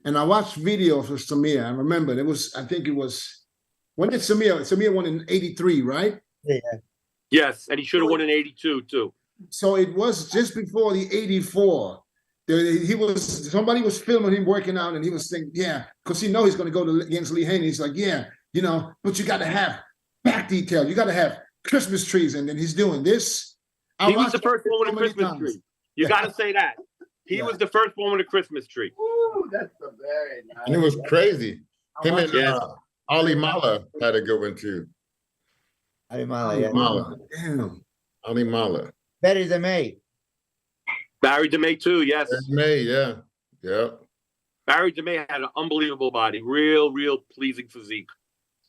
And I watched video for Samir. I remember when did Samir won in 83, right? Yeah. Yes, and he should have won in 82 too. So it was just before the 84. Somebody was filming him working out and he was saying, yeah, because he knows he's going to go against Lee Haney. He's like, yeah, but you got to have back detail. You got to have Christmas trees. And then he's doing this. He was the first one with a Christmas tree. You got to say that. He was the first one with a Christmas tree. Ooh, that's a very nice. And it was crazy. Him and Ali Mala had a good one too. Ali Mala, yeah. Damn. Ali Mala. Barry DeMey. Barry DeMey too, yes. May, yeah. Barry DeMey had an unbelievable body. Real pleasing physique.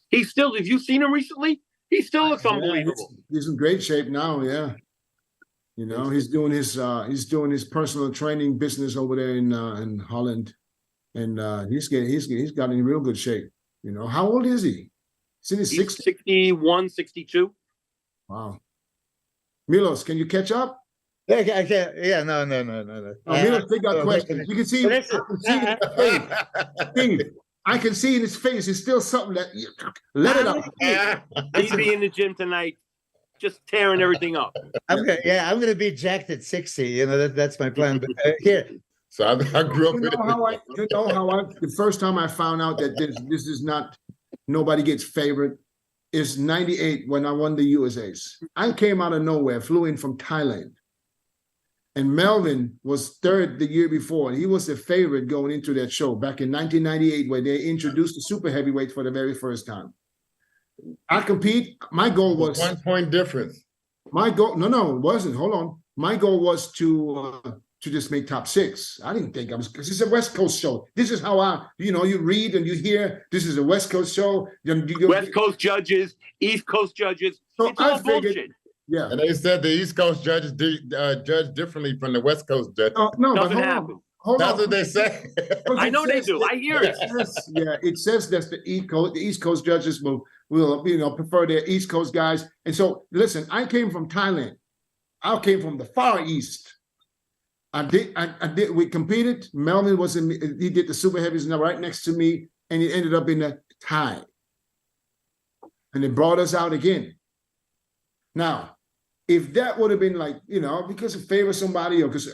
He still, have you seen him recently? He still looks Yeah, unbelievable. he's in great shape now. Yeah, you know, he's doing his personal training business over there in Holland, and he's got in real good shape. You know, how old is he? He's in his 60s. 61, 62. Wow. Milos, can you catch up? Yeah, I can't. Yeah, no. Milos, they got questions. You can see, I can see in his face. Steve, I can see in his face. It's still something that let it out. He'll be in the gym tonight, just tearing everything up. I'm gonna be jacked at 60. You know, that's my plan. But here, So I grew up You with know how I the first time I found out that this is not nobody gets favored is 98 when I won the USA's. I came out of nowhere, flew in from Thailand. And Melvin was third the year before. He was the favorite going into that show back in 1998 where they introduced the super heavyweight for the very first time. I compete. My goal was 1 point difference. my goal. No, it wasn't. Hold on. My goal was to just make top 6. I didn't think I was, because it's a West Coast show. This is how you read and you hear. This is a West Coast show. West Coast judges, East Coast judges. So It's all I figured- bullshit. Yeah. And they said the East Coast judges judge differently from the West Coast judges. No, but Doesn't hold happen. on. Hold That's on. what they say. I know they do. I hear it. It says that the East Coast judges will prefer their East Coast guys. And so listen, I came from Thailand. I came from the Far East. We competed. Melvin he did the super heavies right next to me, and he ended up in the tie. And they brought us out again. Now, if that would have been like, because of favor somebody, or because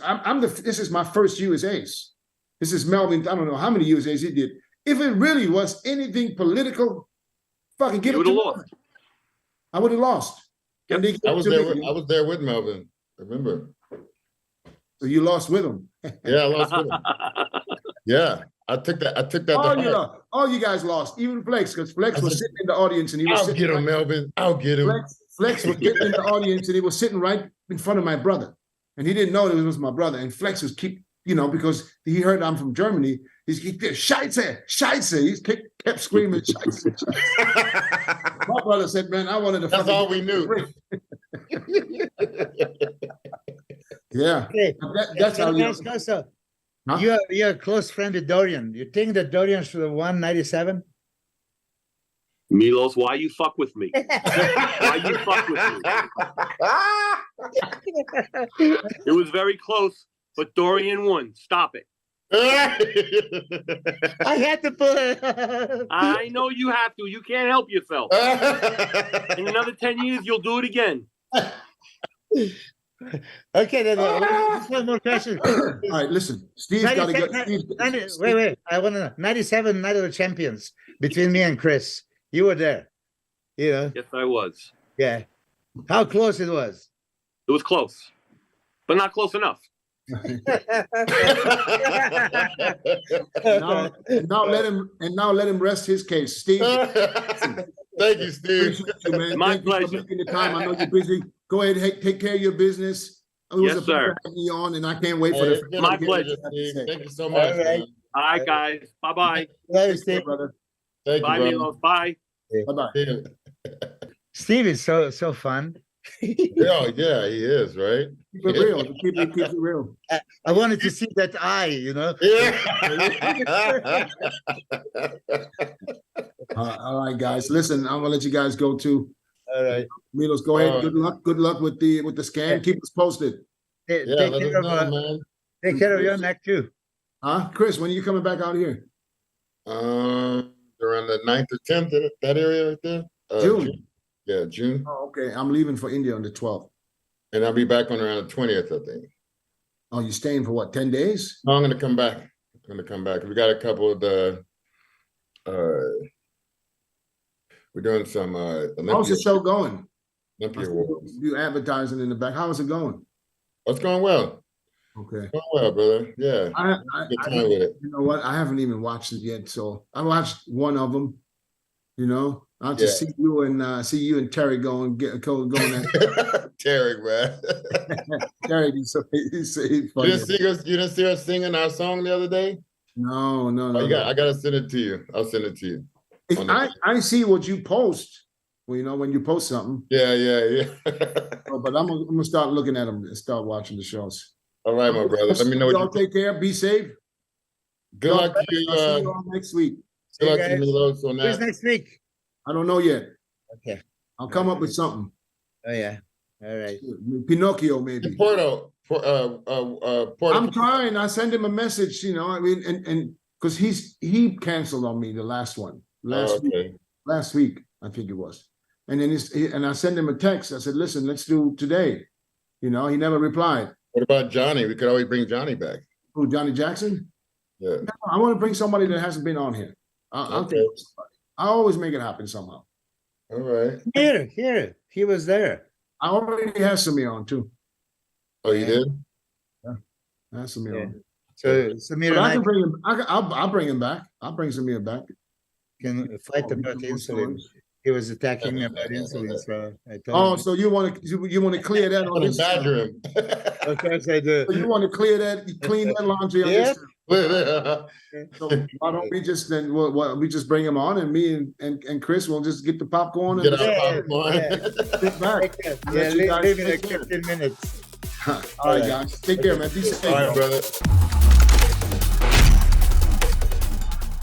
this is my first USA's. This is Melvin. I don't know how many USA's he did. If it really was anything political, fucking give it to me. I would have lost. Yep. And they I was there with Melvin. Remember? So you lost with him. Yeah, I lost with him. Yeah, I took that. All you guys lost, even Flex, because Flex was sitting in the audience and he was I'll sitting. get him, Melvin. I'll get him. Flex was sitting in the audience and he was sitting right in front of my brother, and he didn't know it was my brother. And Flex was because he heard I'm from Germany. He Scheiße. He kept screaming Scheiße. My brother said, "Man, I wanted to." That's all we knew. Yeah, okay. that's how you. Huh? You're a close friend of Dorian. You think that Dorian should have won 97? Milos, why you fuck with me? Why you fuck with me? It was very close, but Dorian won. Stop it. I had to put it. I know you have to. You can't help yourself. In another 10 years, you'll do it again. Okay, then just one more question. All right, listen. Steve's got to go. Wait. I want to know. 97 Night of the Champions between me and Chris. You were there. Yes, I was. Yeah. How close it was? It was close, but not close enough. Now let him rest his case, Steve. Thank you, Steve. You, man. My Thank you for pleasure. making the time. I know you're busy. Go ahead, take care of your business. It was Yes, a sir. pleasure having you on, and I can't wait for Hey, the. it's been My a pleasure, pleasure. Steve. Thank you so much. All right. Man. All right, guys. Bye-bye. Hello, Take care, Steve. brother. Thank you, Bye, brother. Milos. Bye. Bye-bye. Yeah. Steve is so fun. Yeah, he is, right? Keep it real. Keep it real. I wanted to see that eye, Yeah. All right, guys. Listen, I'm gonna let you guys go too. All right. Milos, go ahead. All right. Good luck with the scan. Keep us posted. Take, Yeah, take let care us of, know, man. take care of your neck too. Huh? Chris, when are you coming back out here? Around the 9th or 10th, that area right there. June. Yeah, June. Oh, okay. I'm leaving for India on the 12th. And I'll be back on around the 20th, I think. Oh, you staying for what, 10 days? No, I'm gonna come back. We got a couple of the we're doing some How's the show going? Olympia Awards. You advertising in the back. How is it going? It's going well. Okay. Going well, brother. Yeah. Good time with it. You know what? I haven't even watched it yet. So I watched one of them. I'll just see you and Terry going at Terry, man. Terry. He's funny. You didn't see us singing our song the other day? No. I gotta send it to you. I'll send it to you. I see what you post. Well, you know, when you post something. Yeah. But I'm gonna start looking at them and start watching the shows. All right, my brother. Let me know what y'all you take care. Be safe. Good luck to you. I'll see you all next week. Good luck to Milos on Who's that. next week? I don't know yet. Okay. I'll come up with something. Oh yeah. All right. Pinocchio, maybe. Porto. I'm trying. I send him a message, you know. I mean, and because he canceled on me the last one last week, I think it was. And then and I sent him a text. I said, "Listen, let's do today." You know, he never replied. What about Johnny? We could always bring Johnny back. Who, Johnny Jackson? Yeah. No, I want to bring somebody that hasn't been on here. I'll Okay. think of somebody. I always make it happen somehow. All right. Here. He was there. I already have Samir on too. Oh, you did? I have Samir Yeah. on. So Samir But and I I can bring him. I'll bring him back. I'll bring Samir back. can fight about the insulin. He was attacking me about insulin, so I told Oh, him. so you want to clear that on this? Badger him. Of course I do. So you want to clean that laundry on Yep. this? So why don't we just then we just bring him on, and me and Chris will just get the popcorn and Get our popcorn. sit back. Yeah, Let you guys leave it take like care. 15 minutes. All right, guys, take care, man. Be safe. All right, brother.